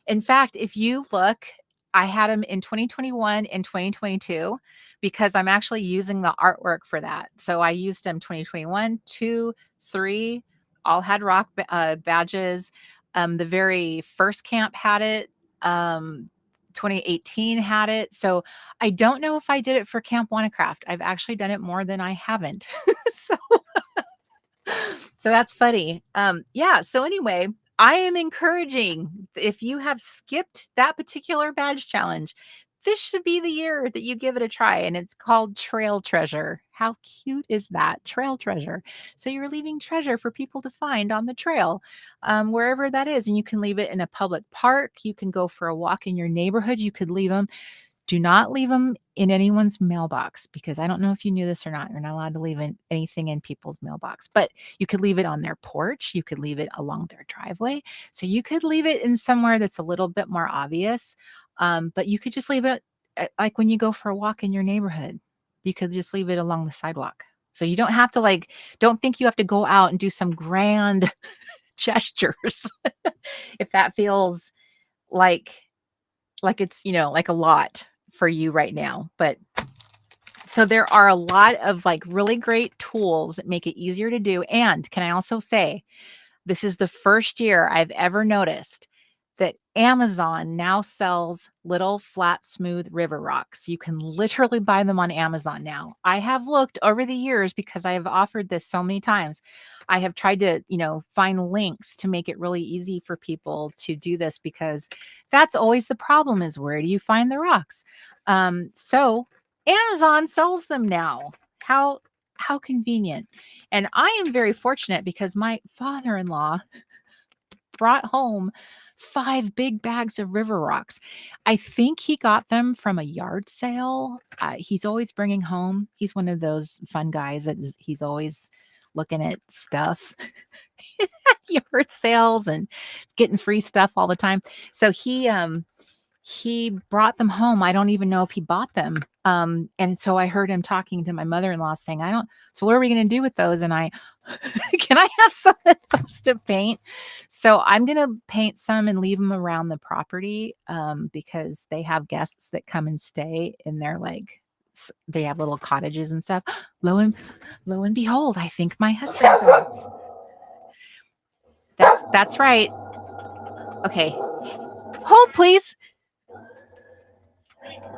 in fact, if you look, I had them in 2021 and 2022 because I'm actually using the artwork for that. So I used them 2021, 2, 3, all had rock badges. The very first camp had it. 2018 had it. So I don't know if I did it for Camp Wannacraft. I've actually done it more than I haven't. so so that's funny. Yeah. So anyway, I am encouraging if you have skipped that particular badge challenge, this should be the year that you give it a try. And it's called Trail Treasure. How cute is that? Trail Treasure. So you're leaving treasure for people to find on the trail, wherever that is. And you can leave it in a public park. You can go for a walk in your neighborhood. You could leave them. Do not leave them in anyone's mailbox because I don't know if you knew this or not. You're not allowed to leave anything in people's mailbox, but you could leave it on their porch. You could leave it along their driveway. So you could leave it in somewhere that's a little bit more obvious. But you could just leave it like when you go for a walk in your neighborhood, you could just leave it along the sidewalk. So you don't have to don't think you have to go out and do some grand gestures. If that feels like it's, like a lot for you right now. But so there are a lot of really great tools that make it easier to do. And can I also say, this is the first year I've ever noticed that Amazon now sells little flat, smooth river rocks. You can literally buy them on Amazon now. I have looked over the years because I have offered this so many times. I have tried to, find links to make it really easy for people to do this because that's always the problem is where do you find the rocks? So Amazon sells them now. How convenient. And I am very fortunate because my father-in-law brought home 5 big bags of river rocks. I think he got them from a yard sale. He's always bringing home. He's one of those fun guys he's always looking at stuff at yard sales and getting free stuff all the time. So he brought them home. I don't even know if he bought them. And so I heard him talking to my mother-in-law saying, so what are we going to do with those? And can I have some of those to paint? So I'm going to paint some and leave them around the property, because they have guests that come and stay and they have little cottages and stuff. Lo and behold, I think my husband's on. That's right. Okay. Hold, please.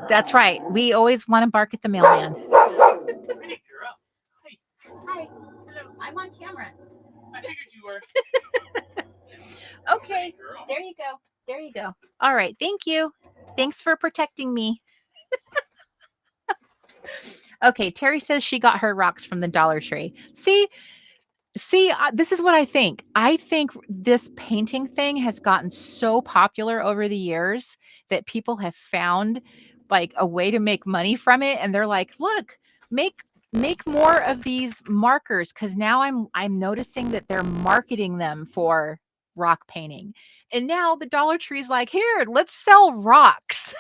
That's right. We always want to bark at the mailman. Hi. I'm on camera. I figured you were. Okay. There you go. There you go. All right. Thank you. Thanks for protecting me. Okay. Terry says she got her rocks from the Dollar Tree. See, this is what I think. I think this painting thing has gotten so popular over the years that people have found a way to make money from it. And they're like, look, make more of these markers. Cause now I'm noticing that they're marketing them for rock painting. And now the Dollar Tree's like, here, let's sell rocks.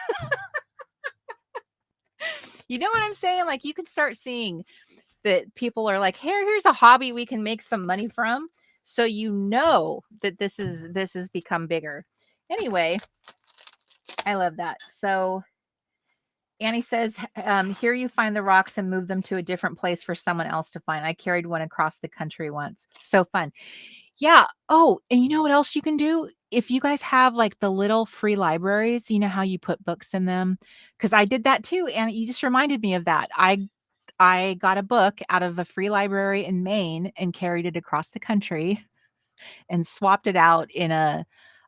You know what I'm saying? Like you can start seeing that people are like, here's a hobby we can make some money from. So you know that this has become bigger. Anyway, I love that. So Annie says, here you find the rocks and move them to a different place for someone else to find. I carried one across the country once. So fun. Yeah. Oh, and you know what else you can do? If you guys have like the little free libraries, you know how you put books in them? Because I did that too. And you just reminded me of that. I got a book out of a free library in Maine and carried it across the country and swapped it out in a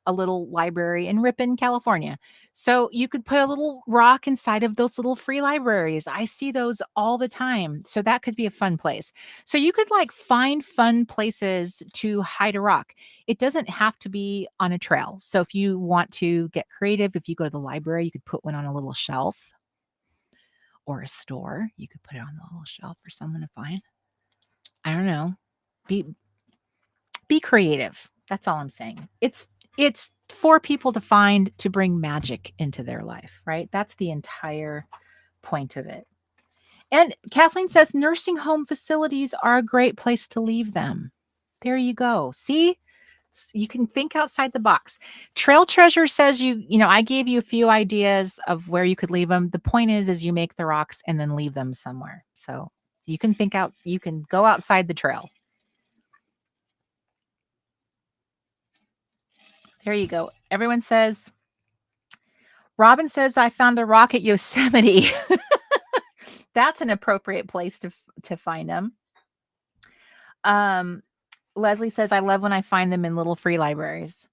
little library in Ripon, California. So you could put a little rock inside of those little free libraries. I see those all the time. So that could be a fun place. So you could like find fun places to hide a rock. It doesn't have to be on a trail. So if you want to get creative, if you go to the library, you could put one on a little shelf or a store. You could put it on the little shelf for someone to find. I don't know. Be creative. That's all I'm saying. It's for people to find, to bring magic into their life, right? That's the entire point of it. And Kathleen says nursing home facilities are a great place to leave them. There you go. See? You can think outside the box. Trail Treasure says I gave you a few ideas of where you could leave them. The point is you make the rocks and then leave them somewhere. So you can you can go outside the trail. There you go. Everyone says, Robin says, I found a rock at Yosemite. That's an appropriate place to find them. Leslie says, I love when I find them in little free libraries.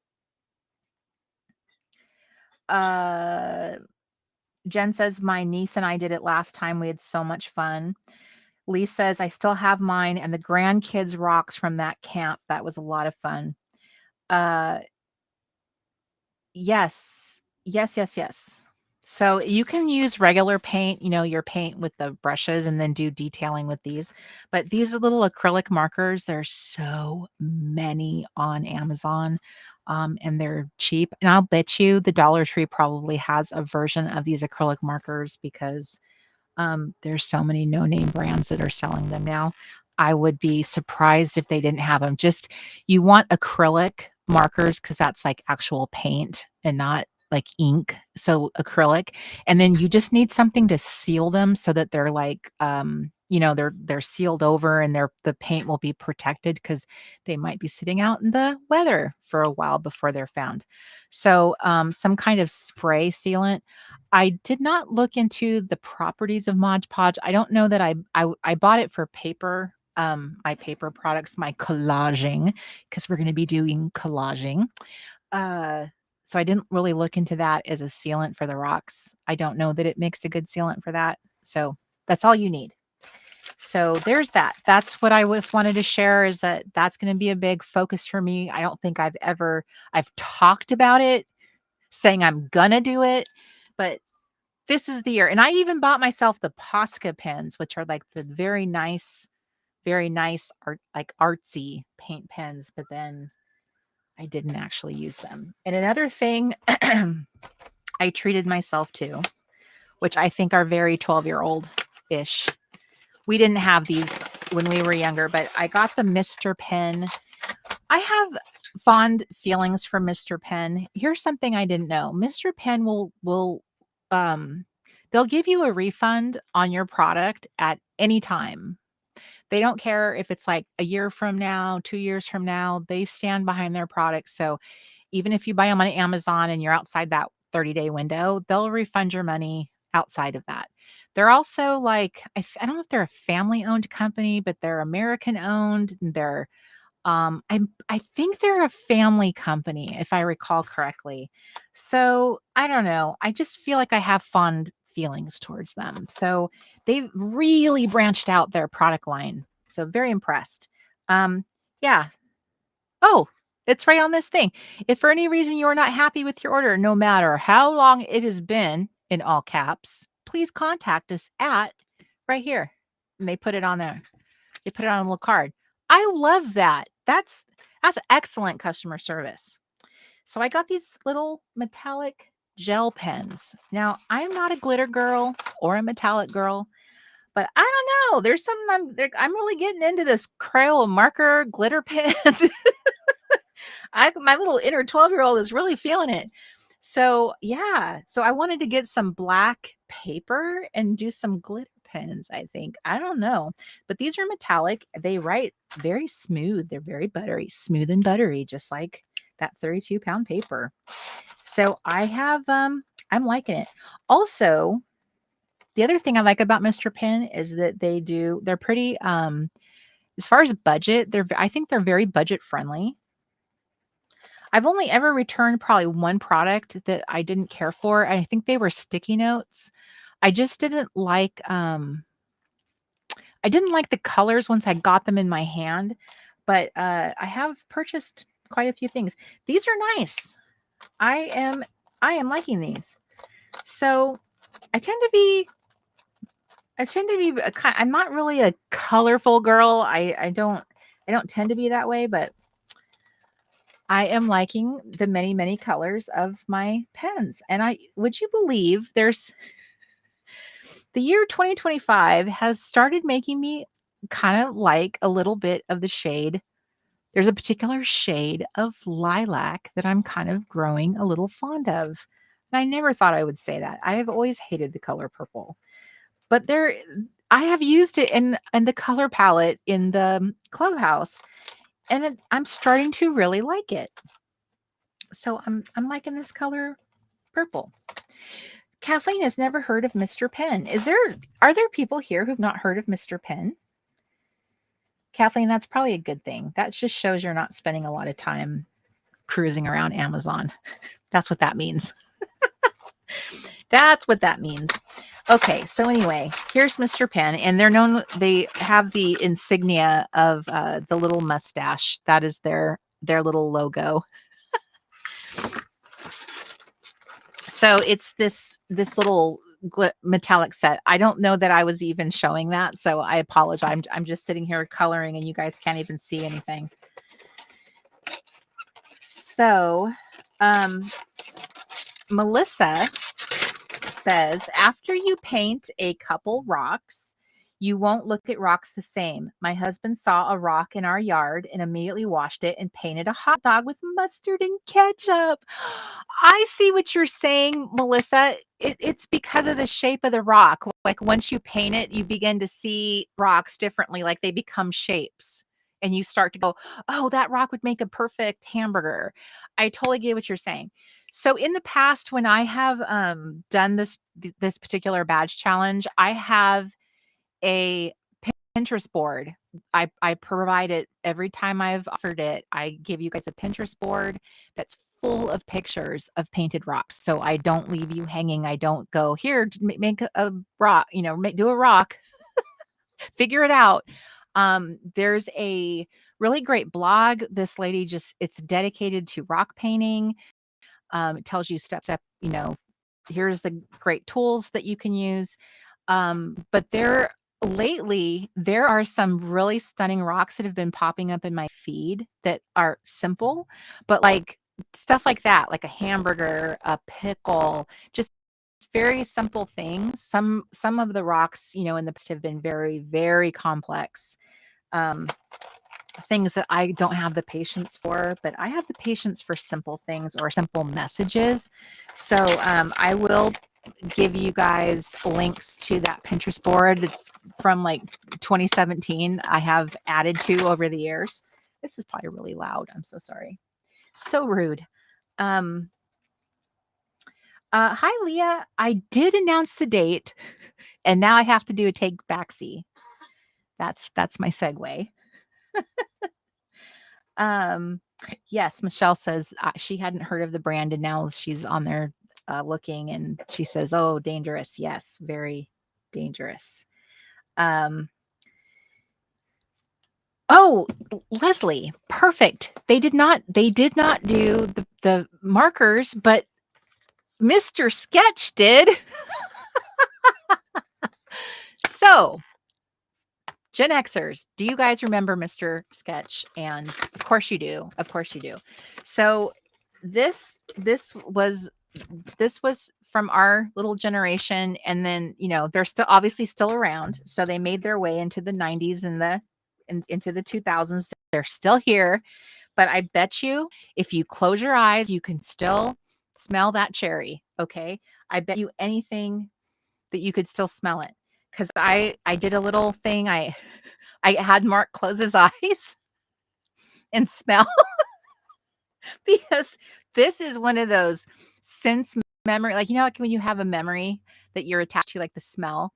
Jen says, my niece and I did it last time. We had so much fun. Lee says, I still have mine and the grandkids' rocks from that camp. That was a lot of fun. Yes. So you can use regular paint, your paint with the brushes and then do detailing with these. But these little acrylic markers, there's so many on Amazon, and they're cheap. And I'll bet you the Dollar Tree probably has a version of these acrylic markers because there's so many no-name brands that are selling them now. I would be surprised if they didn't have them. Just you want acrylic markers because that's like actual paint and not like ink. So acrylic, and then you just need something to seal them so that they're like they're sealed over and the paint will be protected because they might be sitting out in the weather for a while before they're found. So some kind of spray sealant. I did not look into the properties of Mod Podge. I don't know that I bought it for paper, my paper products, my collaging, because we're going to be doing collaging. So I didn't really look into that as a sealant for the rocks. I don't know that it makes a good sealant for that. So that's all you need. So there's that. That's what I wanted to share, is that's going to be a big focus for me. I don't think I've talked about it, saying I'm gonna do it, but this is the year. And I even bought myself the Posca pens, which are like the very nice art, like artsy paint pens, but then I didn't actually use them. And another thing I treated myself to, which I think are very 12-year-old-ish. We didn't have these when we were younger, but I got the Mr. Pen. I have fond feelings for Mr. Pen. Here's something I didn't know. Mr. Pen will they'll give you a refund on your product at any time. They don't care if it's like a year from now, 2 years from now. They stand behind their products. So even if you buy them on Amazon and you're outside that 30-day window, they'll refund your money outside of that. They're also like, I don't know if they're a family-owned company, but they're American-owned. They're I think they're a family company, if I recall correctly. So I don't know. I just feel like I have fond feelings towards them. So they've really branched out their product line. So very impressed. Yeah. Oh, it's right on this thing. If for any reason you are not happy with your order, no matter how long it has been, in all caps, please contact us at right here. And they put it on there. They put it on a little card. I love that. That's excellent customer service. So I got these little metallic gel pens. Now, I'm not a glitter girl or a metallic girl, but I don't know. There's something I'm really getting into this Crayola marker glitter pens. My little inner 12-year-old is really feeling it. So yeah, so I wanted to get some black paper and do some glitter pens, I think. I don't know. But these are metallic. They write very smooth. They're very buttery, smooth and buttery, just like that 32-pound paper. So I have I'm liking it. Also, the other thing I like about Mr. Pen is that they're pretty as far as budget, I think they're very budget friendly. I've only ever returned probably one product that I didn't care for. I think they were sticky notes. I just didn't like the colors once I got them in my hand, but I have purchased quite a few things. These are nice. I am liking these. So I tend to be I'm not really a colorful girl. I don't tend to be that way, but I am liking the many, many colors of my pens. And would you believe the year 2025 has started making me kind of like a little bit of the shade. There's a particular shade of lilac that I'm kind of growing a little fond of. And I never thought I would say that. I have always hated the color purple. But I have used it in the color palette in the clubhouse, and I'm starting to really like it. So I'm liking this color purple. Kathleen has never heard of Mr. Pen. Are there people here who've not heard of Mr. Pen? Kathleen, that's probably a good thing. That just shows you're not spending a lot of time cruising around Amazon. That's what that means. That's what that means. Okay, so anyway, here's Mr. Pen, and they have the insignia of the little mustache. That is their little logo. So it's this little metallic set. I don't know that I was even showing that, so I apologize. I'm just sitting here coloring, and you guys can't even see anything. So, Melissa says, after you paint a couple rocks, you won't look at rocks the same. My husband saw a rock in our yard and immediately washed it and painted a hot dog with mustard and ketchup. I see what you're saying, Melissa. It's because of the shape of the rock. Like once you paint it, you begin to see rocks differently, like they become shapes. And you start to go, oh, that rock would make a perfect hamburger. I totally get what you're saying. So in the past, when I have done this particular badge challenge, I have a Pinterest board. I provide it every time I've offered it. I give you guys a Pinterest board that's full of pictures of painted rocks. So I don't leave you hanging. I don't go, here, make a rock, do a rock, figure it out. There's a really great blog. This lady it's dedicated to rock painting. It tells you step, here's the great tools that you can use. But lately, there are some really stunning rocks that have been popping up in my feed that are simple, but like stuff like that, like a hamburger, a pickle, just very simple things. Some of the rocks, in the past have been very, very complex. Things that I don't have the patience for, but I have the patience for simple things or simple messages. So I will give you guys links to that Pinterest board. It's from like 2017. I have added to over the years. This is probably really loud. I'm so sorry. So rude. Hi, Leah. I did announce the date, and now I have to do a take backseat. That's my segue. Yes, Michelle says she hadn't heard of the brand, and now she's on there looking, and she says, "Oh, dangerous! Yes, very dangerous." Oh, Leslie, perfect. They did not do the markers, but Mr. Sketch did. So, Gen Xers, do you guys remember Mr. Sketch? And of course you do. Of course you do. So this was this was from our little generation, and then they're still obviously still around, so they made their way into the 90s and into the 2000s. They're still here, but I bet you if you close your eyes you can still smell that cherry. Okay, I bet you anything that you could still smell it, because I did a little thing. I had Mark close his eyes and smell because this is one of those sense memory, like like when you have a memory that you're attached to, like the smell,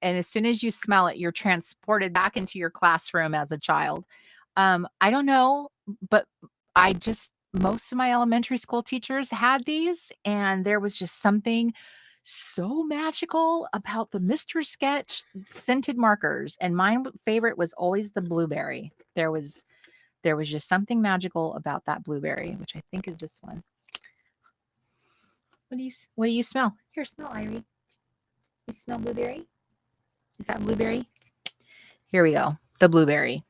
and as soon as you smell it, you're transported back into your classroom as a child. I don't know, but most of my elementary school teachers had these, and there was just something so magical about the Mr. Sketch scented markers, and my favorite was always the blueberry. There was just something magical about that blueberry, which I think is this one. What do you smell? Here, smell, Irie. You smell blueberry? Is that blueberry? Here we go. The blueberry.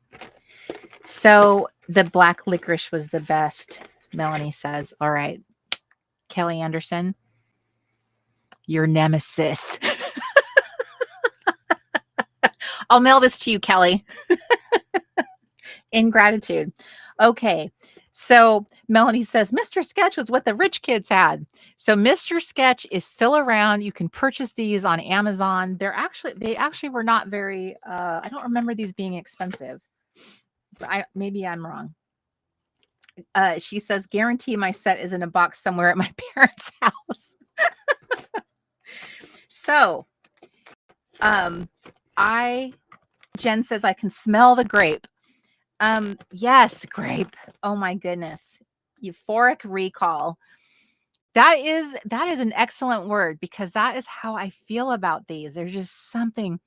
So the black licorice was the best, Melanie says. All right. Kelly Anderson, your nemesis. I'll mail this to you, Kelly. In gratitude. Okay. So Melanie says, Mr. Sketch was what the rich kids had. So Mr. Sketch is still around. You can purchase these on Amazon. They actually were not very, I don't remember these being expensive. But maybe I'm wrong. She says, guarantee my set is in a box somewhere at my parents' house. So, Jen says, I can smell the grape. Yes, grape. Oh my goodness. Euphoric recall. That is an excellent word, because that is how I feel about these. There's just something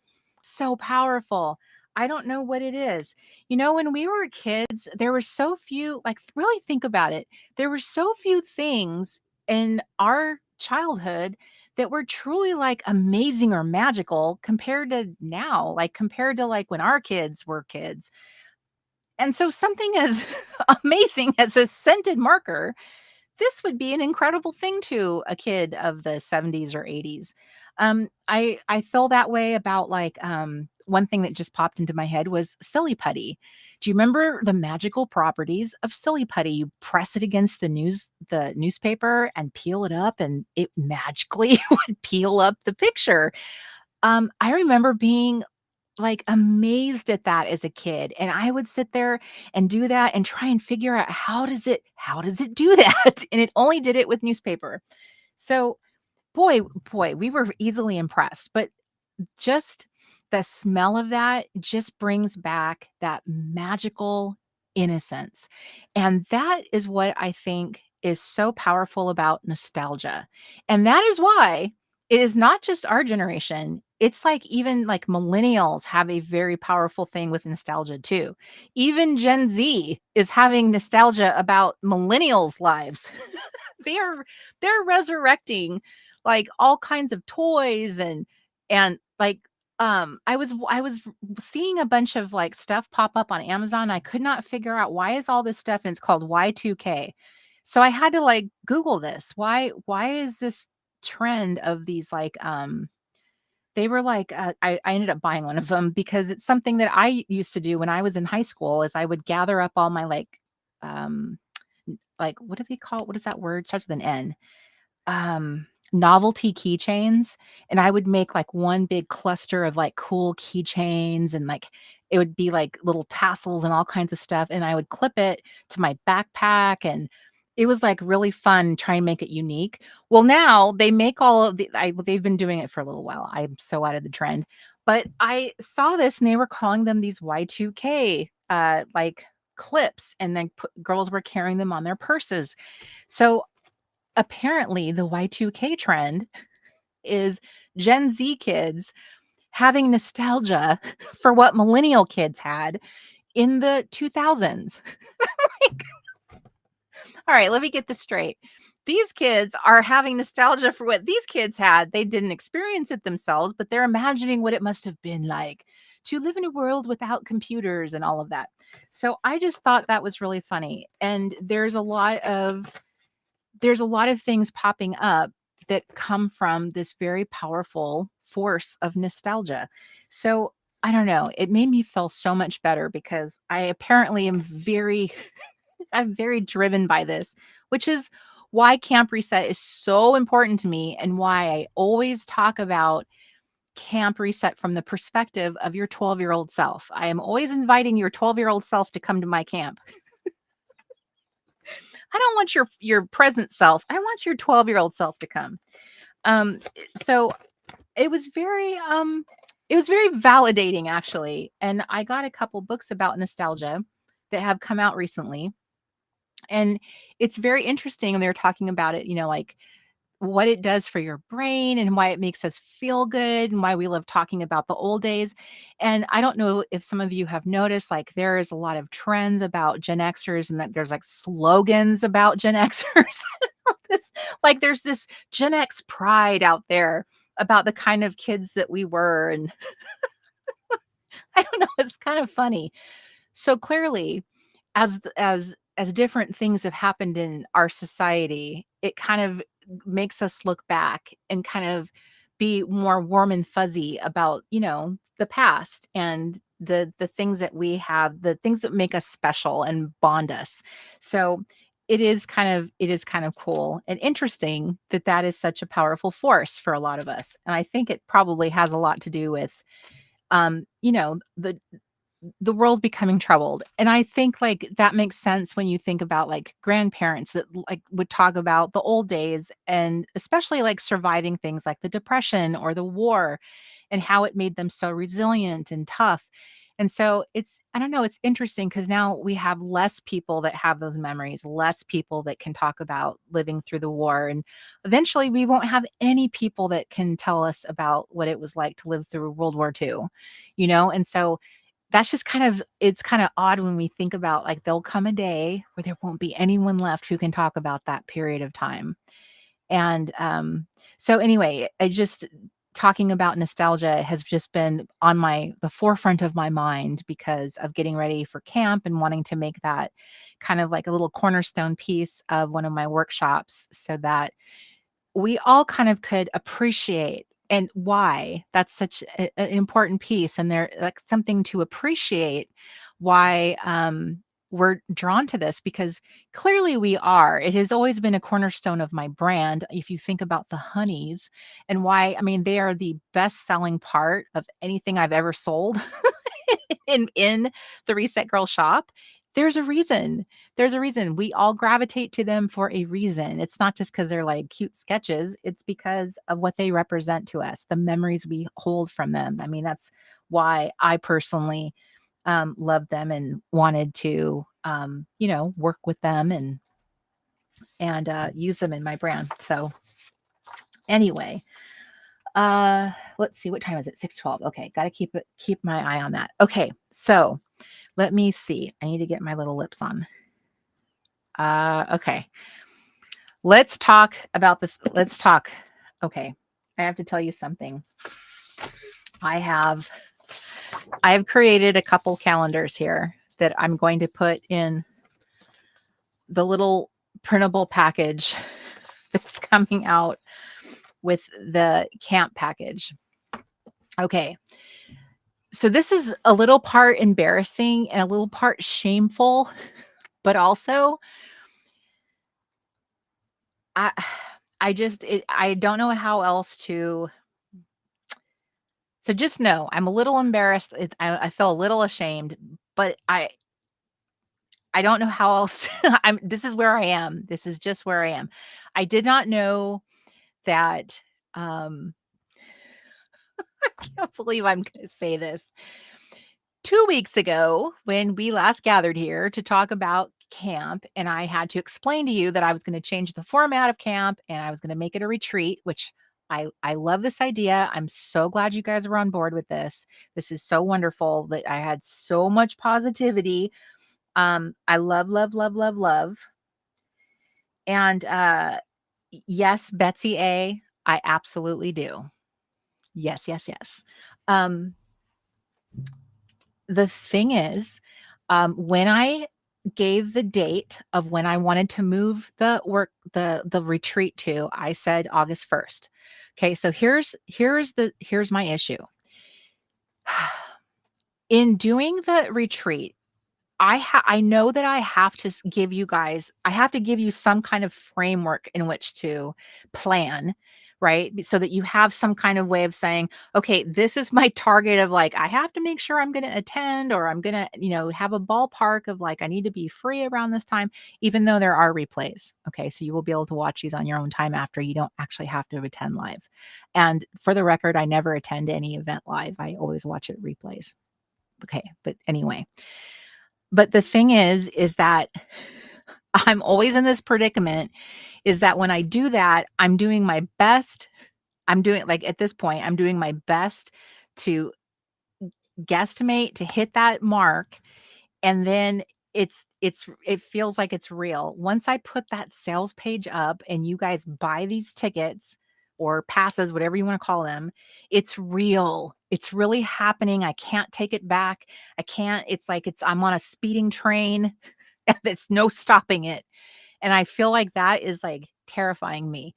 so powerful. I don't know what it is. When we were kids, there were so few, like, really think about it. There were so few things in our childhood that were truly like amazing or magical compared to now, like compared to like when our kids were kids. And so something as amazing as a scented marker, this would be an incredible thing to a kid of the 70s or 80s. I feel that way about like one thing that just popped into my head was silly putty. Do you remember the magical properties of silly putty? You press it against the newspaper and peel it up, and it magically would peel up the picture. I remember being like amazed at that as a kid, and I would sit there and do that and try and figure out how does it do that? And it only did it with newspaper. So boy, we were easily impressed, but just the smell of that just brings back that magical innocence. And that is what I think is so powerful about nostalgia. And that is why it is not just our generation. It's like even like millennials have a very powerful thing with nostalgia too. Even Gen Z is having nostalgia about millennials' lives. They're resurrecting like all kinds of toys and like I was seeing a bunch of like stuff pop up on Amazon. I could not figure out why is all this stuff, and it's called Y2K. So I had to like Google this. Why is this trend of these like they were like I ended up buying one of them because it's something that I used to do when I was in high school is I would gather up all my um like what do they call, what is that word? Starts with an N. Novelty keychains, and I would make like one big cluster of like cool keychains, and like it would be like little tassels and all kinds of stuff, and I would clip it to my backpack, and it was like really fun trying to make it unique. Well, now they make all of they've been doing it for a little while. I'm so out of the trend, but I saw this and they were calling them these Y2K like clips, and then girls were carrying them on their purses. So apparently the Y2K trend is Gen Z kids having nostalgia for what millennial kids had in the 2000s. Like, all right, let me get this straight. These kids are having nostalgia for what these kids had. They didn't experience it themselves, but they're imagining what it must have been like to live in a world without computers and all of that. So I just thought that was really funny. And there's a lot of there's a lot of things popping up that come from this very powerful force of nostalgia. So I don't know. It made me feel so much better because I apparently am very, I'm very driven by this, which is why Camp Reset is so important to me and why I always talk about Camp Reset from the perspective of your 12-year-old self. I am always inviting your 12-year-old self to come to my camp. I don't want your present self. I want your 12-year-old self to come. So it was very it was very validating actually. And I got a couple books about nostalgia that have come out recently. And it's very interesting. And they're talking about it, like what it does for your brain and why it makes us feel good and why we love talking about the old days. And I don't know if some of you have noticed, like there is a lot of trends about Gen Xers and that there's like slogans about Gen Xers. Like there's this Gen X pride out there about the kind of kids that we were. And I don't know, it's kind of funny. So clearly, as different things have happened in our society, it kind of makes us look back and kind of be more warm and fuzzy about, the past and the things that we have, the things that make us special and bond us. So it is kind of cool and interesting that that is such a powerful force for a lot of us. And I think it probably has a lot to do with the world becoming troubled. And I think like that makes sense when you think about like grandparents that like would talk about the old days and especially like surviving things like the depression or the war and how it made them so resilient and tough. And so I don't know, it's interesting because now we have less people that have those memories, less people that can talk about living through the war. And eventually we won't have any people that can tell us about what it was like to live through World War II, And so that's just it's kind of odd when we think about like there'll come a day where there won't be anyone left who can talk about that period of time. And so anyway, I just talking about nostalgia has just been on the forefront of my mind because of getting ready for camp and wanting to make that kind of like a little cornerstone piece of one of my workshops so that we all kind of could appreciate and why that's such an important piece and there like something to appreciate why we're drawn to this because clearly we are. It has always been a cornerstone of my brand. If you think about the honeys and why, I mean, they are the best selling part of anything I've ever sold in the Reset Girl shop. There's a reason. There's a reason. We all gravitate to them for a reason. It's not just because they're like cute sketches. It's because of what they represent to us, the memories we hold from them. I mean, that's why I personally loved them and wanted to, work with them and use them in my brand. So anyway, let's see, what time is it? 6:12. Okay, got to keep my eye on that. Okay, so let me see. I need to get my little lips on. Okay. Let's talk about this. Let's talk. Okay. I have to tell you something. I have created a couple calendars here that I'm going to put in the little printable package that's coming out with the camp package. Okay. So this is a little part embarrassing and a little part shameful, but also I I don't know how else to. So just know I'm a little embarrassed. I feel a little ashamed, but I don't know how else. This is where I am. This is just where I am. I did not know that. Um, I can't believe I'm going to say this. 2 weeks ago, when we last gathered here to talk about camp, and I had to explain to you that I was going to change the format of camp and I was going to make it a retreat, which I love this idea. I'm so glad you guys are on board with this. This is so wonderful that I had so much positivity. I love, love, love, love, love. And yes, Betsy A, I absolutely do. Yes, yes, yes. Um, the thing is, when I gave the date of when I wanted to move the retreat to, I said August 1st. Okay, so here's my issue. In doing the retreat, I know that I have to give you guys, I have to give you some kind of framework in which to plan, right? So that you have some kind of way of saying, okay, this is my target of like, I have to make sure I'm going to attend, or I'm going to, have a ballpark of like, I need to be free around this time, even though there are replays. Okay. So you will be able to watch these on your own time after. You don't actually have to attend live. And for the record, I never attend any event live. I always watch it replays. Okay. But anyway, but the thing is that I'm always in this predicament, is that when I do that, I'm doing my best. I'm doing, like, at this point, I'm doing my best to guesstimate, to hit that mark. And then it feels like it's real. Once I put that sales page up and you guys buy these tickets or passes, whatever you want to call them, it's real. It's really happening. I can't take it back. I can't, it's like I'm on a speeding train and there's no stopping it. And I feel like that is like terrifying me,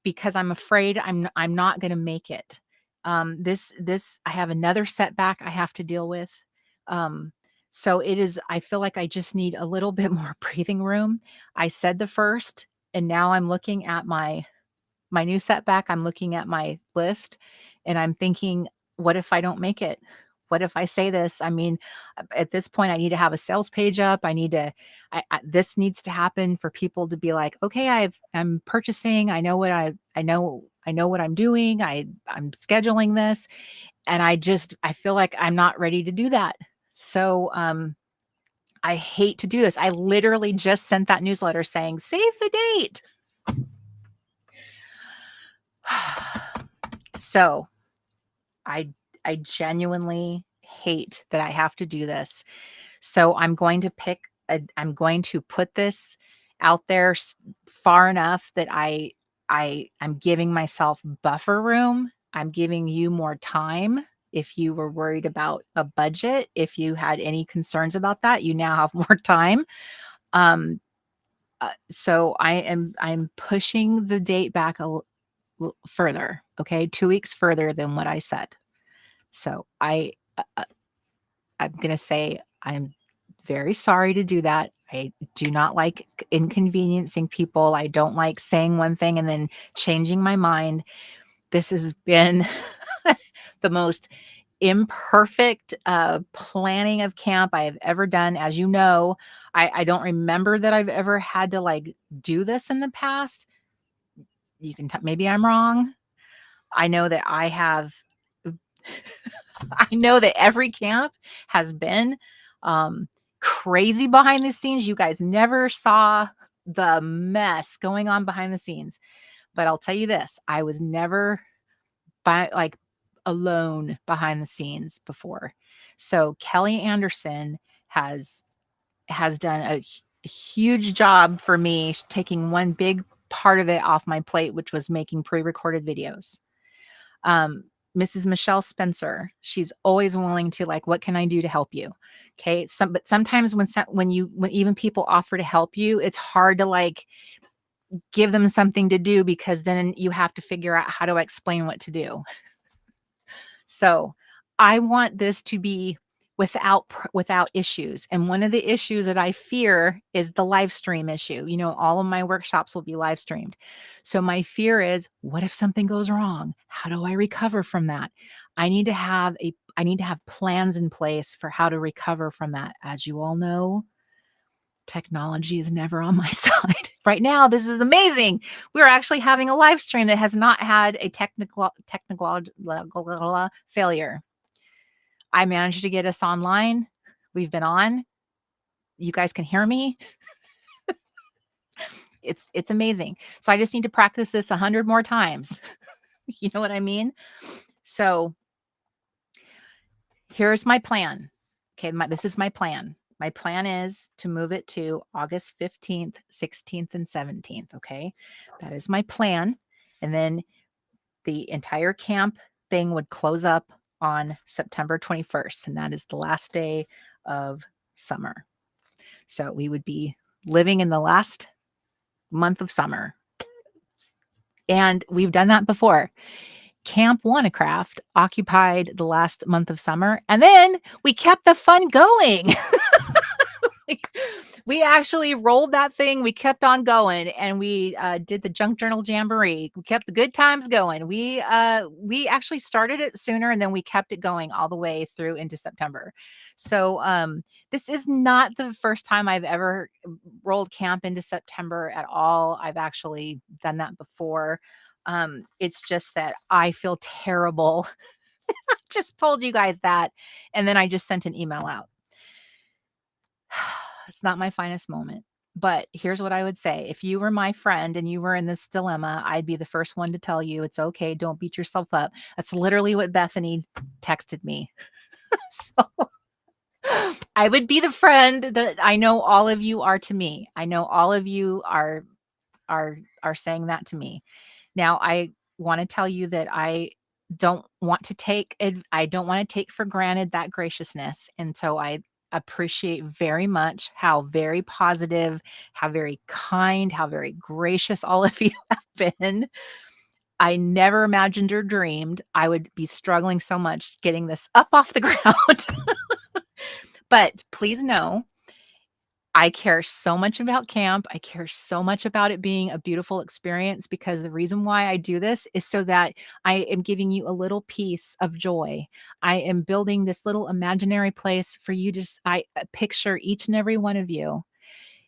because I'm afraid I'm not going to make it. This I have another setback I have to deal with. So it is, I feel like I just need a little bit more breathing room. I said the first, and now I'm looking at my new setback. I'm looking at my list and I'm thinking, what if I don't make it? What if I say this? I mean, at this point, I need to have a sales page up. I need to, this needs to happen for people to be like, okay, I'm purchasing. I know what I know what I'm doing. I'm scheduling this. And I feel like I'm not ready to do that. So, I hate to do this. I literally just sent that newsletter saying, save the date. So I genuinely hate that I have to do this. So I'm going to I'm going to put this out there far enough that I'm giving myself buffer room. I'm giving you more time. If you were worried about a budget, if you had any concerns about that, you now have more time. So I'm pushing the date back further. Okay. 2 weeks further than what I said. So I'm going to say I'm very sorry to do that. I do not like inconveniencing people. I don't like saying one thing and then changing my mind. This has been the most imperfect planning of camp I have ever done. As you know, I don't remember that I've ever had to like do this in the past. You can maybe I'm wrong. I know that I have I know that every camp has been crazy behind the scenes. You guys never saw the mess going on behind the scenes. But I'll tell you this, I was never alone behind the scenes before. So Kelly Anderson has done a huge job for me, taking one big part of it off my plate, which was making pre-recorded videos. Mrs. Michelle Spencer, she's always willing to like, what can I do to help you? Okay. But sometimes when even people offer to help you, it's hard to like give them something to do, because then you have to figure out how to explain what to do. So I want this to be without issues. And one of the issues that I fear is the live stream issue. All of my workshops will be live streamed. So my fear is, what if something goes wrong? How do I recover from that? I need to have plans in place for how to recover from that. As you all know, technology is never on my side. Right now, this is amazing. We're actually having a live stream that has not had a technical failure. I managed to get us online. We've been on. You guys can hear me. It's amazing. So I just need to practice this 100 more times. You know what I mean? So here's my plan. Okay, this is my plan. My plan is to move it to August 15th, 16th, and 17th. Okay, that is my plan. And then the entire camp thing would close up on September 21st. And that is the last day of summer. So we would be living in the last month of summer. And we've done that before. Camp Wannacraft occupied the last month of summer, and then we kept the fun going. We actually rolled that thing. We kept on going, and we did the Junk Journal Jamboree. We kept the good times going. We actually started it sooner, and then we kept it going all the way through into September. So this is not the first time I've ever rolled camp into September at all. I've actually done that before. It's just that I feel terrible. I just told you guys that, and then I just sent an email out. It's not my finest moment, but here's what I would say. If you were my friend and you were in this dilemma, I'd be the first one to tell you it's okay. Don't beat yourself up. That's literally what Bethany texted me. So I would be the friend that I know all of you are to me. I know all of you are saying that to me. Now, I want to tell you that I don't want to take for granted that graciousness. And so I appreciate very much how very positive, how very kind, how very gracious all of you have been. I never imagined or dreamed I would be struggling so much getting this up off the ground. But please know, I care so much about camp. I care so much about it being a beautiful experience, because the reason why I do this is so that I am giving you a little piece of joy. I am building this little imaginary place for you to picture each and every one of you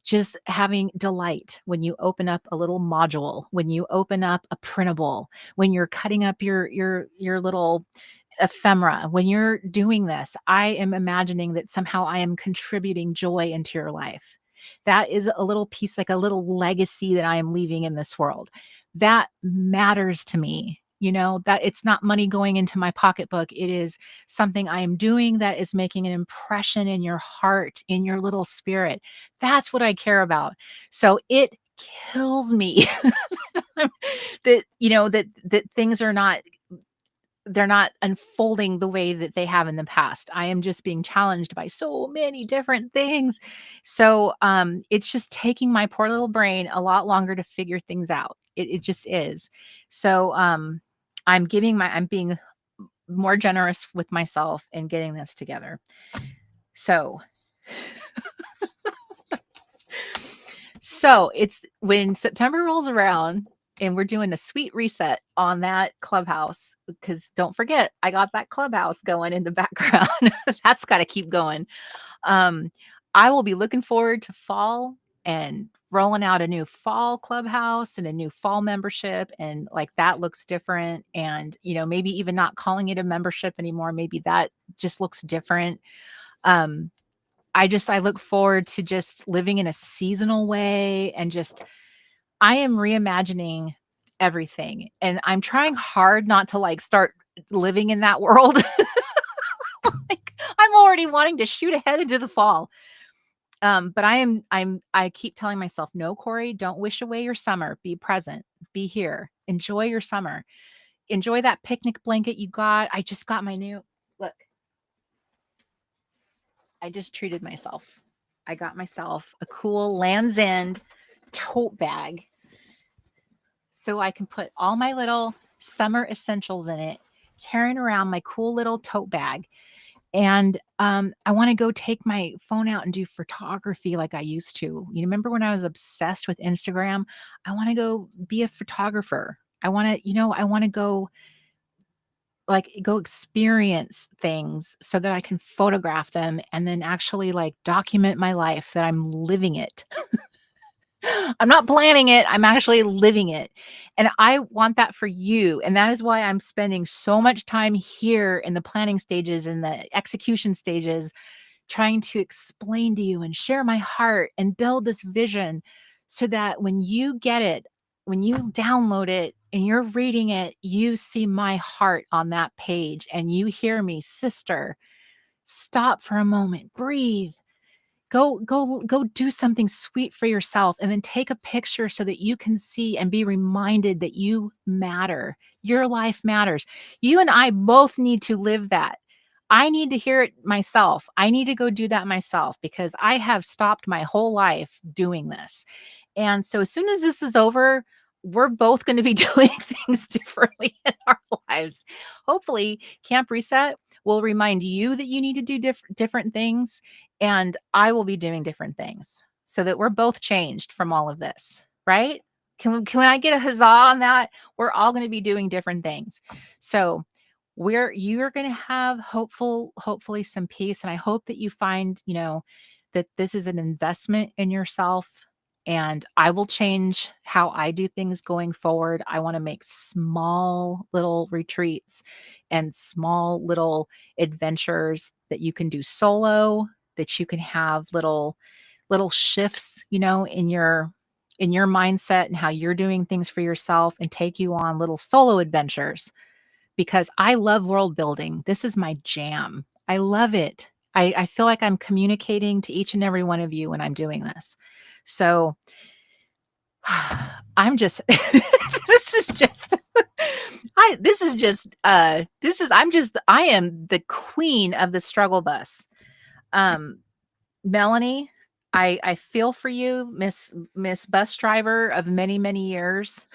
just having delight when you open up a little module, when you open up a printable, when you're cutting up your little ephemera. When you're doing this, I am imagining that somehow I am contributing joy into your life. That is a little piece, like a little legacy that I am leaving in this world. That matters to me. You know, that it's not money going into my pocketbook. It is something I am doing that is making an impression in your heart, in your little spirit. That's what I care about. So it kills me that, that things are not, they're not unfolding the way that they have in the past. I am just being challenged by so many different things. So it's just taking my poor little brain a lot longer to figure things out. It just is. So I'm being more generous with myself in getting this together. So it's when September rolls around, and we're doing a sweet reset on that clubhouse, because don't forget, I got that clubhouse going in the background. That's got to keep going. I will be looking forward to fall and rolling out a new fall clubhouse and a new fall membership. And like, that looks different. And, maybe even not calling it a membership anymore. Maybe that just looks different. I look forward to just living in a seasonal way, and I am reimagining everything, and I'm trying hard not to start living in that world. I'm already wanting to shoot ahead into the fall. But I keep telling myself, no, Corey, don't wish away your summer. Be present, be here, enjoy your summer, enjoy that picnic blanket you got. I just got my new, look, I just treated myself. I got myself a cool Land's End tote bag, so I can put all my little summer essentials in it, carrying around my cool little tote bag. And I want to go take my phone out and do photography like I used to. You remember when I was obsessed with Instagram? I want to go be a photographer. I want to go experience things so that I can photograph them and then actually document my life, that I'm living it. I'm not planning it. I'm actually living it. And I want that for you. And that is why I'm spending so much time here in the planning stages and the execution stages, trying to explain to you and share my heart and build this vision, so that when you get it, when you download it and you're reading it, you see my heart on that page and you hear me, sister, stop for a moment, breathe. Go do something sweet for yourself, and then take a picture so that you can see and be reminded that you matter. Your life matters. You and I both need to live that. I need to hear it myself. I need to go do that myself because I have stopped my whole life doing this. And so as soon as this is over, we're both going to be doing things differently in our lives. Hopefully, Camp Reset will remind you that you need to do different things, and I will be doing different things so that we're both changed from all of this, right? Can I get a huzzah on that? We're all going to be doing different things. So you're going to have hopefully some peace, and I hope that you find, that this is an investment in yourself, and I will change how I do things going forward. I want to make small little retreats and small little adventures that you can do solo, that you can have little shifts, in your mindset and how you're doing things for yourself, and take you on little solo adventures, because I love world building. This is my jam. I love it. I feel like I'm communicating to each and every one of you when I'm doing this. So I'm just, this is just, I am the queen of the struggle bus. Melanie, I feel for you, Miss Bus Driver of many, many years.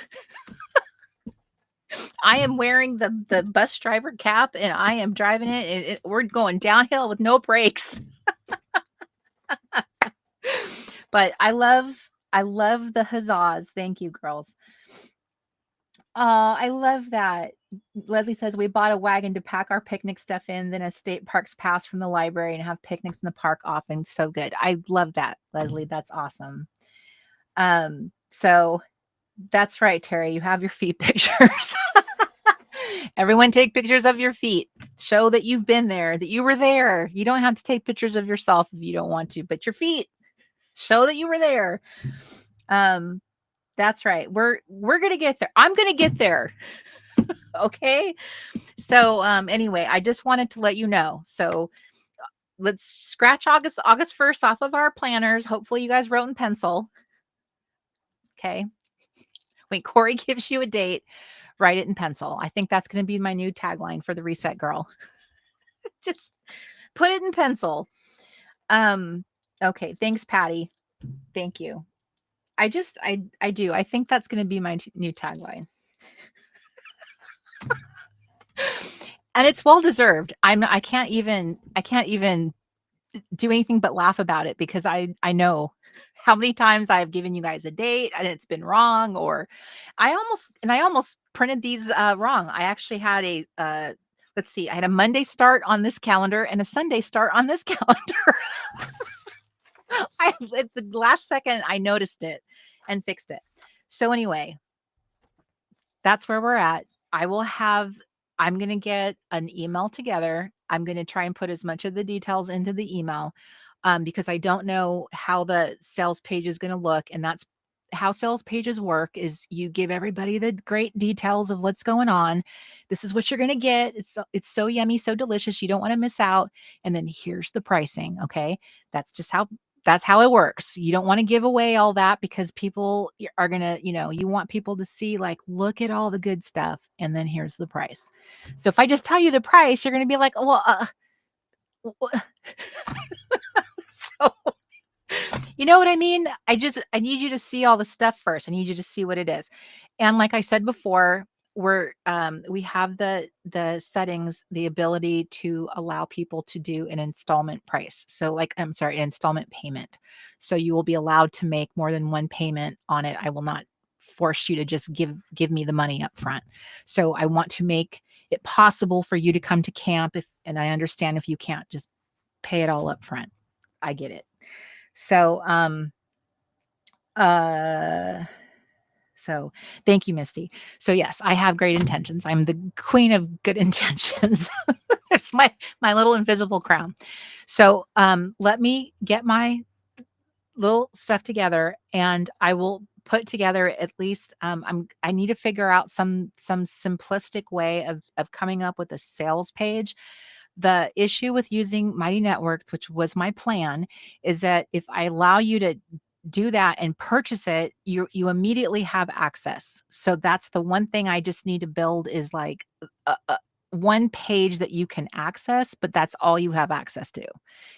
I am wearing the bus driver cap, and I am driving it. We're going downhill with no brakes. But I love the huzzas. Thank you, girls. I love that. Leslie says we bought a wagon to pack our picnic stuff in, then a state parks pass from the library and have picnics in the park often. So good. I love that, Leslie. That's awesome. So that's right, Terry. You have your feet pictures. Everyone take pictures of your feet. Show that you've been there, that you were there. You don't have to take pictures of yourself if you don't want to, but your feet, show that you were there. That's right. We're going to get there. I'm going to get there. Okay. So, anyway, I just wanted to let you know. So let's scratch August 1st off of our planners. Hopefully you guys wrote in pencil. Okay. When Corey gives you a date, write it in pencil. I think that's going to be my new tagline for the Reset Girl. Just put it in pencil. Okay. Thanks, Patty. Thank you. I do. I think that's going to be my new tagline. And it's well deserved. I can't even do anything but laugh about it, because I know how many times I've given you guys a date and it's been wrong, or I almost printed these wrong. I actually had let's see, I had a Monday start on this calendar and a Sunday start on this calendar. At the last second, I noticed it and fixed it. So anyway, that's where we're at. I'm going to get an email together. I'm going to try and put as much of the details into the email, because I don't know how the sales page is going to look. And that's how sales pages work, is you give everybody the great details of what's going on. This is what you're going to get. It's so yummy, so delicious. You don't want to miss out. And then here's the pricing. Okay. That's how it works. You don't want to give away all that, because people are going to, you want people to see, like, look at all the good stuff. And then here's the price. So if I just tell you the price, you're going to be like, well, so you know what I mean? I need you to see all the stuff first. I need you to see what it is. And like I said before, we have the settings, the ability to allow people to do an installment price. So an installment payment. So you will be allowed to make more than one payment on it. I will not force you to just give me the money up front. So I want to make it possible for you to come to camp, and I understand if you can't just pay it all up front. I get it. So so thank you, Misty. So yes, I have great intentions. I'm the queen of good intentions. It's my little invisible crown. So let me get my little stuff together, and I will put together at least I need to figure out some simplistic way of coming up with a sales page. The issue with using Mighty Networks, which was my plan, is that if I allow you to do that and purchase it, you immediately have access. So that's the one thing I just need to build, is like one page that you can access, but that's all you have access to.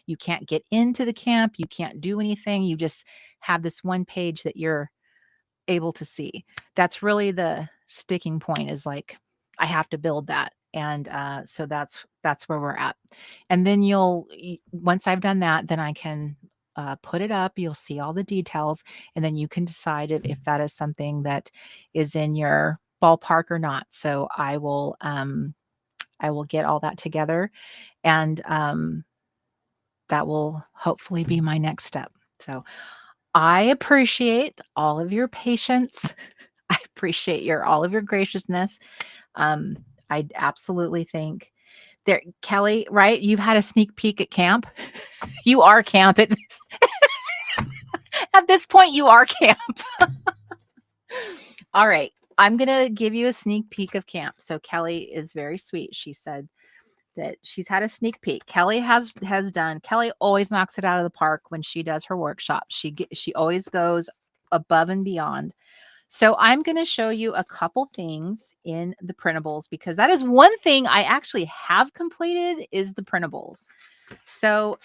You can't get into the camp. You can't do anything. You just have this one page that you're able to see. That's really the sticking point, is like, I have to build that. And so that's where we're at. And then once I've done that, then I can put it up. You'll see all the details, and then you can decide if that is something that is in your ballpark or not. So I will get all that together, and that will hopefully be my next step. So I appreciate all of your patience. I appreciate all of your graciousness. I absolutely think there, Kelly, right? You've had a sneak peek at camp. You are camp at this point. You are camp. All right. I'm going to give you a sneak peek of camp. So Kelly is very sweet. She said that she's had a sneak peek. Kelly has done. Kelly always knocks it out of the park when she does her workshop. She always goes above and beyond. So I'm going to show you a couple things in the printables, because that is one thing I actually have completed, is the printables. So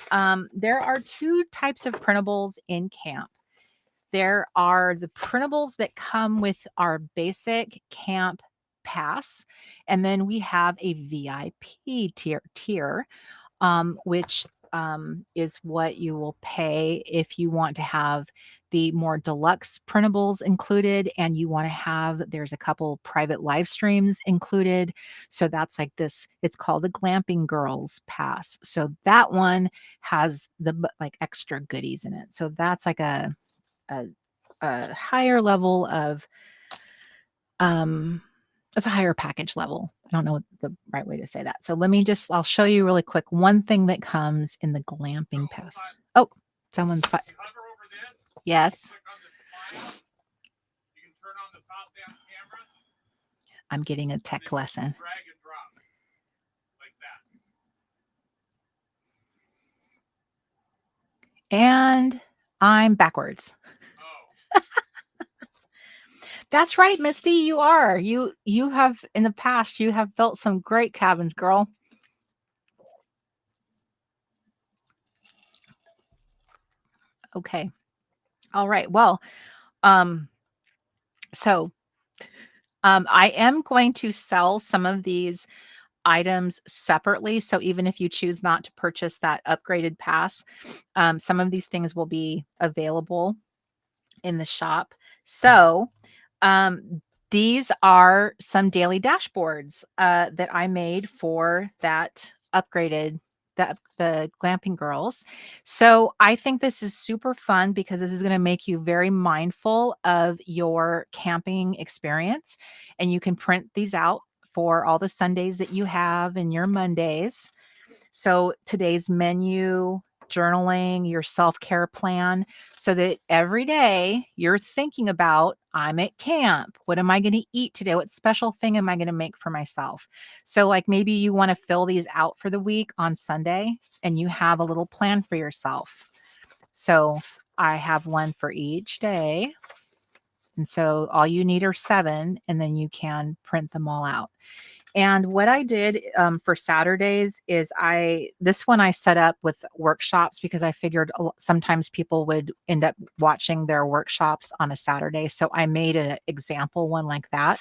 there are two types of printables in camp. There are the printables that come with our basic camp pass, and then we have a VIP tier, which is what you will pay if you want to have the more deluxe printables included, and you want to have, there's a couple private live streams included. So that's like this, it's called the Glamping Girls Pass. So that one has the like extra goodies in it. So that's like a higher level of it's a higher package level. I don't know the right way to say that. So I'll show you really quick one thing that comes in the glamping pass. Oh, someone's yes. I'm getting a tech lesson. And I'm backwards. That's right, Misty, you are. You have, in the past, you have built some great cabins, girl. Okay. All right. Well, so I am going to sell some of these items separately. So even if you choose not to purchase that upgraded pass, some of these things will be available in the shop. So these are some daily dashboards that I made for that upgraded, the glamping girls. So I think this is super fun, because this is going to make you very mindful of your camping experience, and you can print these out for all the Sundays that you have and your Mondays. So today's menu, journaling, your self-care plan, so that every day you're thinking about, I'm at camp. What am I going to eat today? What special thing am I going to make for myself? So like maybe you want to fill these out for the week on Sunday, and you have a little plan for yourself. So I have one for each day. And so all you need are 7, and then you can print them all out. And what I did for Saturdays is this one I set up with workshops, because I figured sometimes people would end up watching their workshops on a Saturday. So I made an example one like that.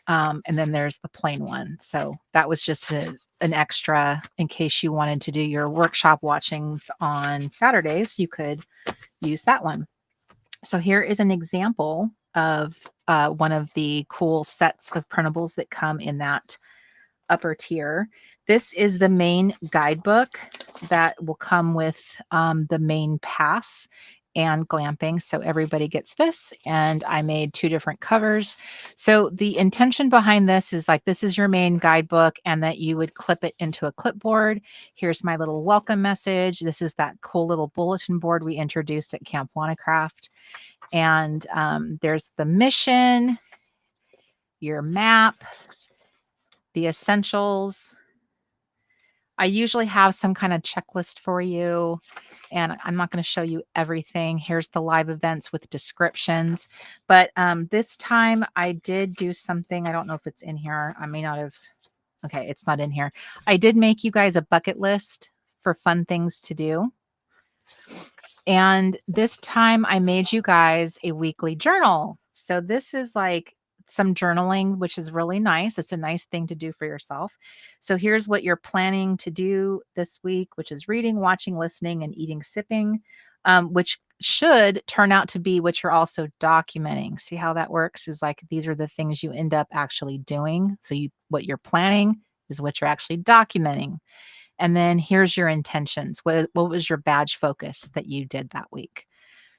And then there's the plain one. So that was just an extra in case you wanted to do your workshop watchings on Saturdays, you could use that one. So here is an example of one of the cool sets of printables that come in that upper tier. This is the main guidebook that will come with the main pass and glamping. So everybody gets this, and I made 2 different covers. So the intention behind this is like, this is your main guidebook, and that you would clip it into a clipboard. Here's my little welcome message. This is that cool little bulletin board we introduced at Camp Wannacraft. And there's the mission, your map, the essentials. I usually have some kind of checklist for you, and I'm not going to show you everything. Here's the live events with descriptions. But this time I did do something. I don't know if it's in here. I may not have Okay, it's not in here. I did make you guys a bucket list for fun things to do. And this time I made you guys a weekly journal. So this is like some journaling, which is really nice. It's a nice thing to do for yourself. So here's what you're planning to do this week, which is reading, watching, listening, and eating, sipping, which should turn out to be what you're also documenting. See how that works? Is like these are the things you end up actually doing. So what you're planning is what you're actually documenting. And then here's your intentions. What was your badge focus that you did that week?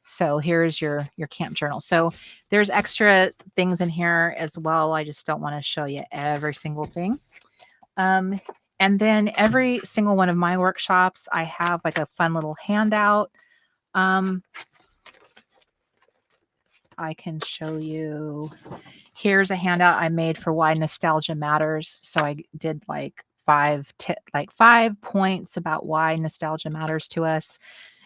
So here's your camp journal. So there's extra things in here as well. I just don't want to show you every single thing. And then every single one of my workshops, I have like a fun little handout. I can show you. Here's a handout I made for why nostalgia matters. So I did like 5 points about why nostalgia matters to us,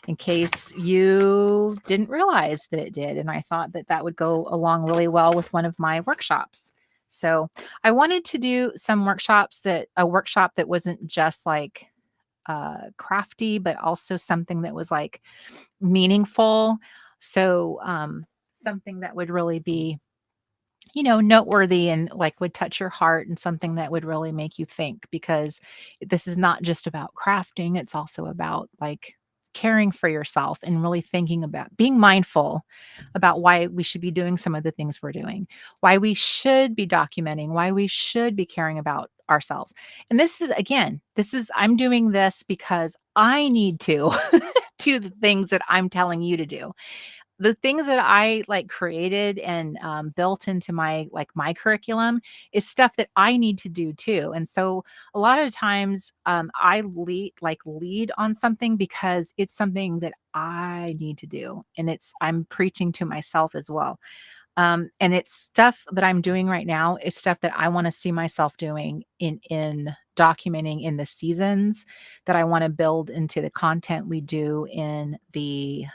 in case you didn't realize that it did. And I thought that that would go along really well with one of my workshops. So I wanted to do some workshops a workshop that wasn't just like crafty, but also something that was like meaningful. So something that would really be noteworthy and like would touch your heart, and something that would really make you think, because this is not just about crafting. It's also about like caring for yourself and really thinking about being mindful about why we should be doing some of the things we're doing, why we should be documenting, why we should be caring about ourselves. And I'm doing this because I need to do the things that I'm telling you to do. The things that I like created and built into my curriculum is stuff that I need to do too. And so a lot of times I lead on something because it's something that I need to do, and I'm preaching to myself as well. And it's stuff that I'm doing right now is stuff that I want to see myself doing in documenting in the seasons that I want to build into the content we do in the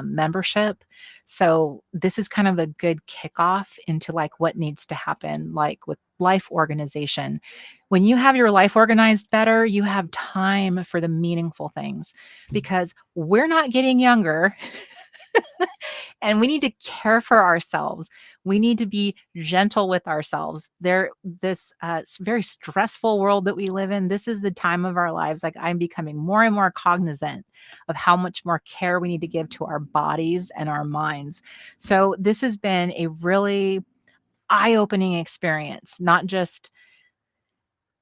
membership. So this is kind of a good kickoff into like what needs to happen, like with life organization. When you have your life organized better, you have time for the meaningful things, because we're not getting younger. And we need to care for ourselves. We need to be gentle with ourselves. This very stressful world that we live in, this is the time of our lives. Like, I'm becoming more and more cognizant of how much more care we need to give to our bodies and our minds. So this has been a really eye-opening experience, not just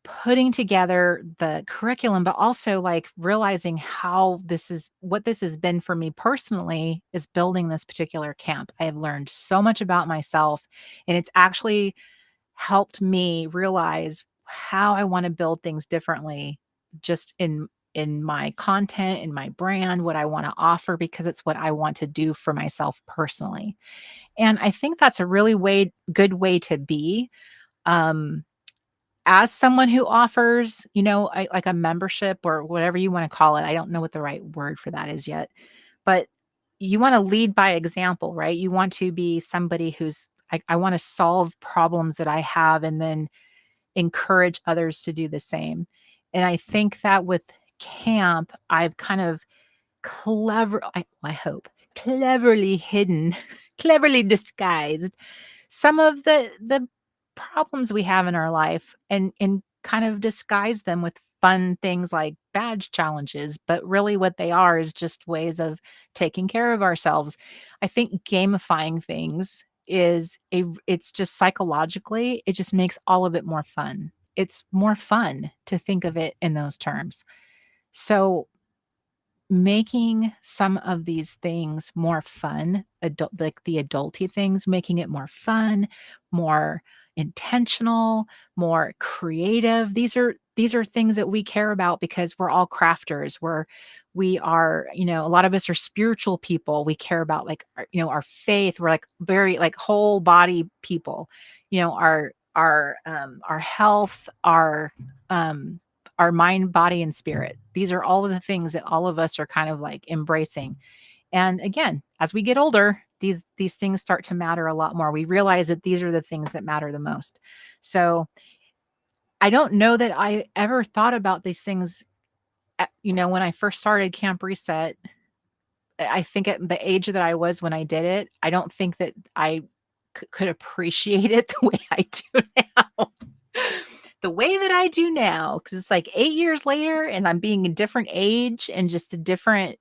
putting together the curriculum, but also like realizing what this has been for me personally, is building this particular camp. I have learned so much about myself, and it's actually helped me realize how I want to build things differently, just in my content, in my brand, what I want to offer, because it's what I want to do for myself personally. And I think that's a really good way to be. Um, as someone who offers, like a membership or whatever you want to call it. I don't know what the right word for that is yet, but you want to lead by example, right? You want to be somebody I want to solve problems that I have and then encourage others to do the same. And I think that with camp, I've kind of I hope, cleverly hidden, cleverly disguised some of the problems we have in our life, and kind of disguise them with fun things like badge challenges. But really what they are is just ways of taking care of ourselves. I think gamifying things it's just psychologically, it just makes all of it more fun. It's more fun to think of it in those terms. So making some of these things more fun, like the adulty things, making it more fun, more intentional, more creative. These are things that we care about because we're all crafters. We are, a lot of us are spiritual people. We care about like our faith. We're like very like whole body people. Our health, our mind, body, and spirit. These are all of the things that all of us are kind of like embracing. And again, as we get older, these things start to matter a lot more. We realize that these are the things that matter the most. So I don't know that I ever thought about these things, when I first started Camp Reset. I think at the age that I was when I did it, I don't think that I could appreciate it the way I do now. The way that I do now, because it's like 8 years later and I'm being a different age and just a different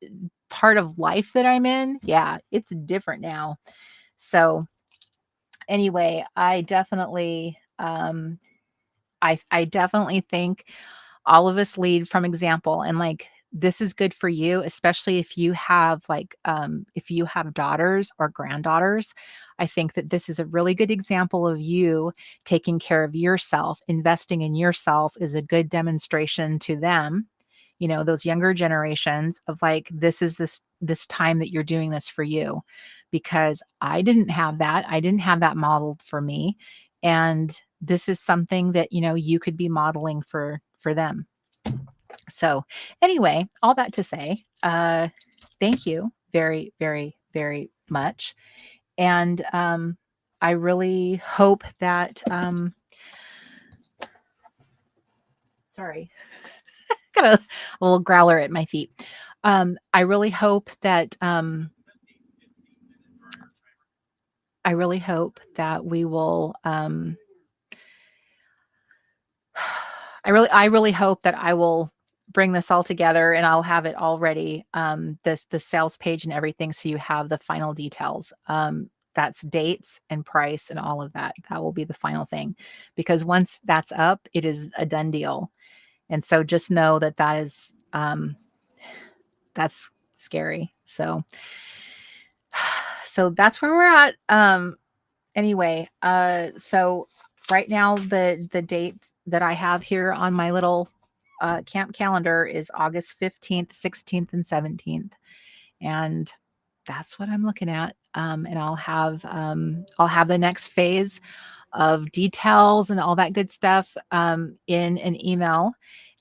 part of life that I'm in. Yeah, it's different now. So anyway, I definitely think all of us lead from example, and like this is good for you, especially if you have if you have daughters or granddaughters. I think that this is a really good example of you taking care of yourself. Investing in yourself is a good demonstration to them, those younger generations, of like, this time that you're doing this for you, because I didn't have that modeled for me. And this is something that, you could be modeling for them. So anyway, all that to say, thank you very, very, very much. And I really hope that sorry, got a little growler at my feet. I really hope that we will I really hope that I will bring this all together and I'll have it all ready. The sales page and everything, so you have the final details. That's dates and price and all of that. That will be the final thing, because once that's up, it is a done deal. And so just know that that's scary. So that's where we're at. Anyway, so right now the date that I have here on my little camp calendar is August 15th, 16th, and 17th. And that's what I'm looking at. And I'll have the next phase of details and all that good stuff in an email.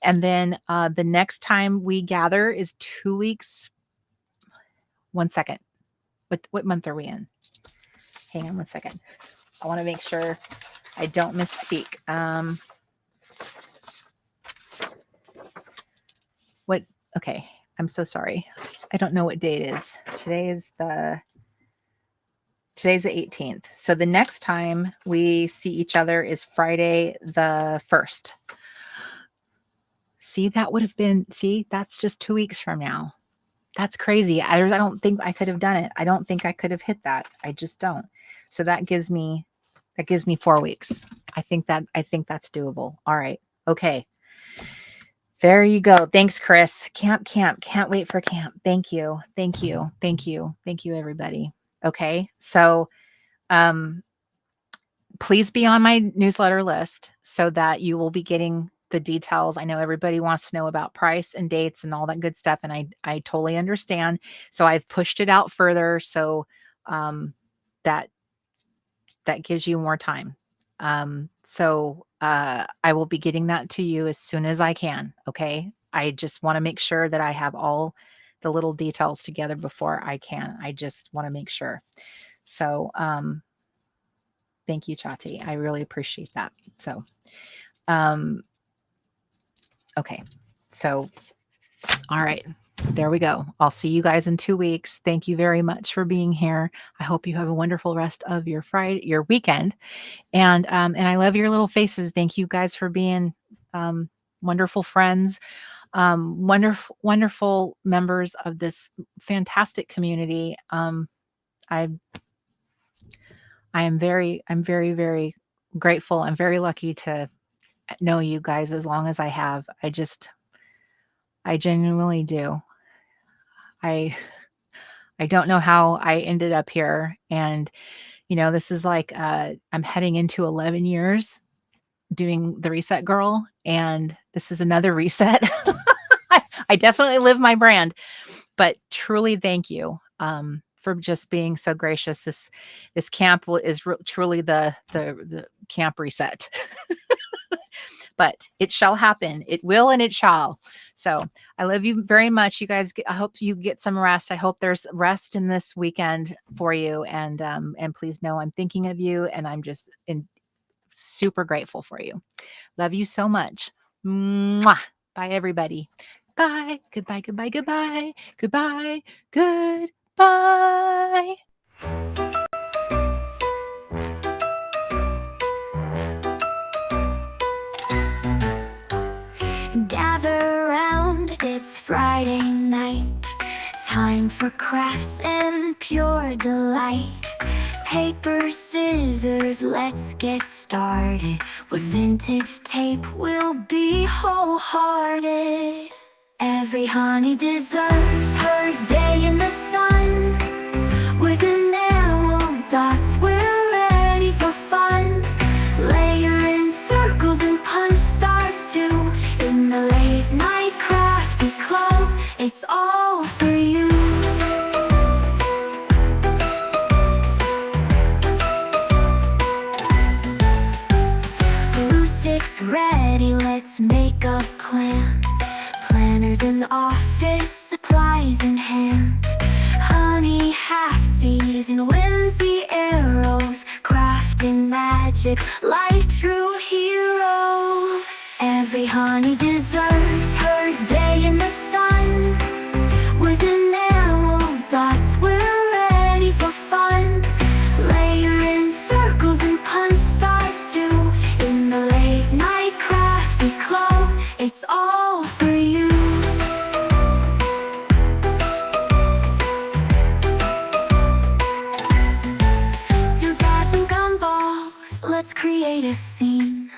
And then the next time we gather is 2 weeks. 1 second. What month are we in? Hang on 1 second. I want to make sure I don't misspeak. Okay. I'm so sorry. I don't know what date it is. Today's the 18th. So the next time we see each other is Friday the 1st. See, that's just 2 weeks from now. That's crazy. I don't think I could have done it. I don't think I could have hit that. I just don't. So that gives me 4 weeks. I think that's doable. All right. Okay. There you go. Thanks, Chris. Camp. Can't wait for camp. Thank you. Thank you. Thank you. Thank you, everybody. Okay. So, please be on my newsletter list so that you will be getting the details. I know everybody wants to know about price and dates and all that good stuff. And I totally understand. So I've pushed it out further. So, that gives you more time. I will be getting that to you as soon as I can. Okay. I just want to make sure that I have all the little details together before I can. I just want to make sure. So, thank you, Chati. I really appreciate that. So, okay. So, all right. There we go. I'll see you guys in 2 weeks. Thank you very much for being here. I hope you have a wonderful rest of your weekend. And I love your little faces. Thank you guys for being wonderful friends, wonderful members of this fantastic community. I'm very, very grateful. I'm very lucky to know you guys as long as I have. I genuinely do. I don't know how I ended up here. And, this is like, I'm heading into 11 years doing the Reset Girl. And this is another reset. I definitely live my brand, but truly thank you for just being so gracious. This camp is truly the camp reset. But it shall happen. It will and it shall. So I love you very much. You guys, I hope you get some rest. I hope there's rest in this weekend for you. And please know I'm thinking of you, and I'm just super grateful for you. Love you so much. Mwah. Bye, everybody. Bye. Goodbye, goodbye, goodbye. Goodbye, goodbye. Gather round, it's Friday night. Time for crafts and pure delight. Paper, scissors, let's get started. With vintage tape, we'll be wholehearted. Every honey deserves her day in the sun. With enamel dots, we're ready for fun. Layer in circles and punch stars too. In the Late Night Crafty Club, it's all for you. Glue sticks ready, let's make a plan. Planners in the office, supplies in hand. Honey half-season wins the arrows. Crafting magic like true heroes. Every honey deserves her day in the sun. With enamel dots, we're ready for fun. Layer in circles and punch stars too. In the Late Night Crafty Club, it's all for you. You got some gumballs, let's create a scene.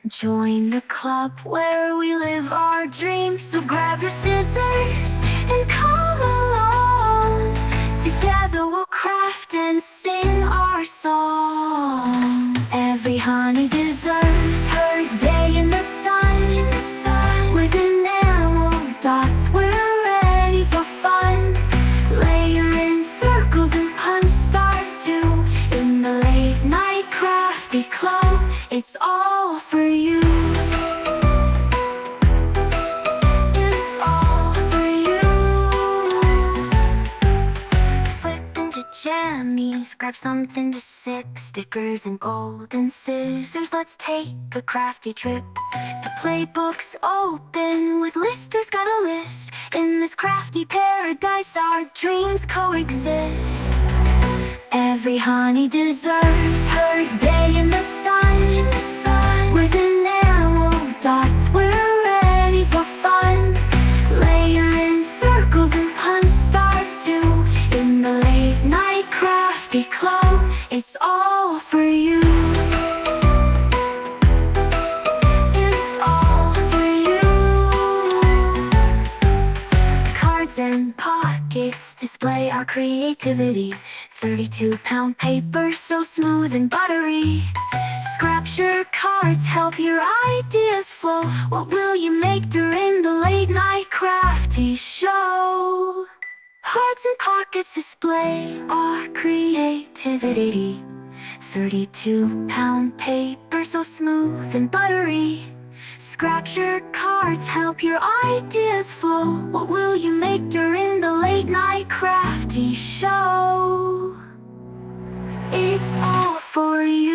Join the club where we live our dreams. So grab your scissors and come along. Together we'll craft and sing our song. Every honey deserves her day in the sun. With enamel dots, we're ready for fun. Layer in circles and punch stars too. In the Late Night Crafty Club, it's all for you. It's all for you. Slip into jammies, grab something to sip. Stickers and golden scissors, let's take a crafty trip. The playbook's open with listers, got a list. In this crafty paradise, our dreams coexist. Every honey deserves her day in the sun. With enamel dots, we're ready for fun. Layer in circles and punch stars too. In the Late Night Crafty Club, it's all for you. It's all for you. Cards and pockets display our creativity. 32-pound paper, so smooth and buttery. Scraps your cards, help your ideas flow. What will you make during the Late Night Crafty Show? Cards and pockets display our creativity. 32-pound paper, so smooth and buttery. Scraps your cards, help your ideas flow. What will you make during the Late Night Crafty Show? It's all for you.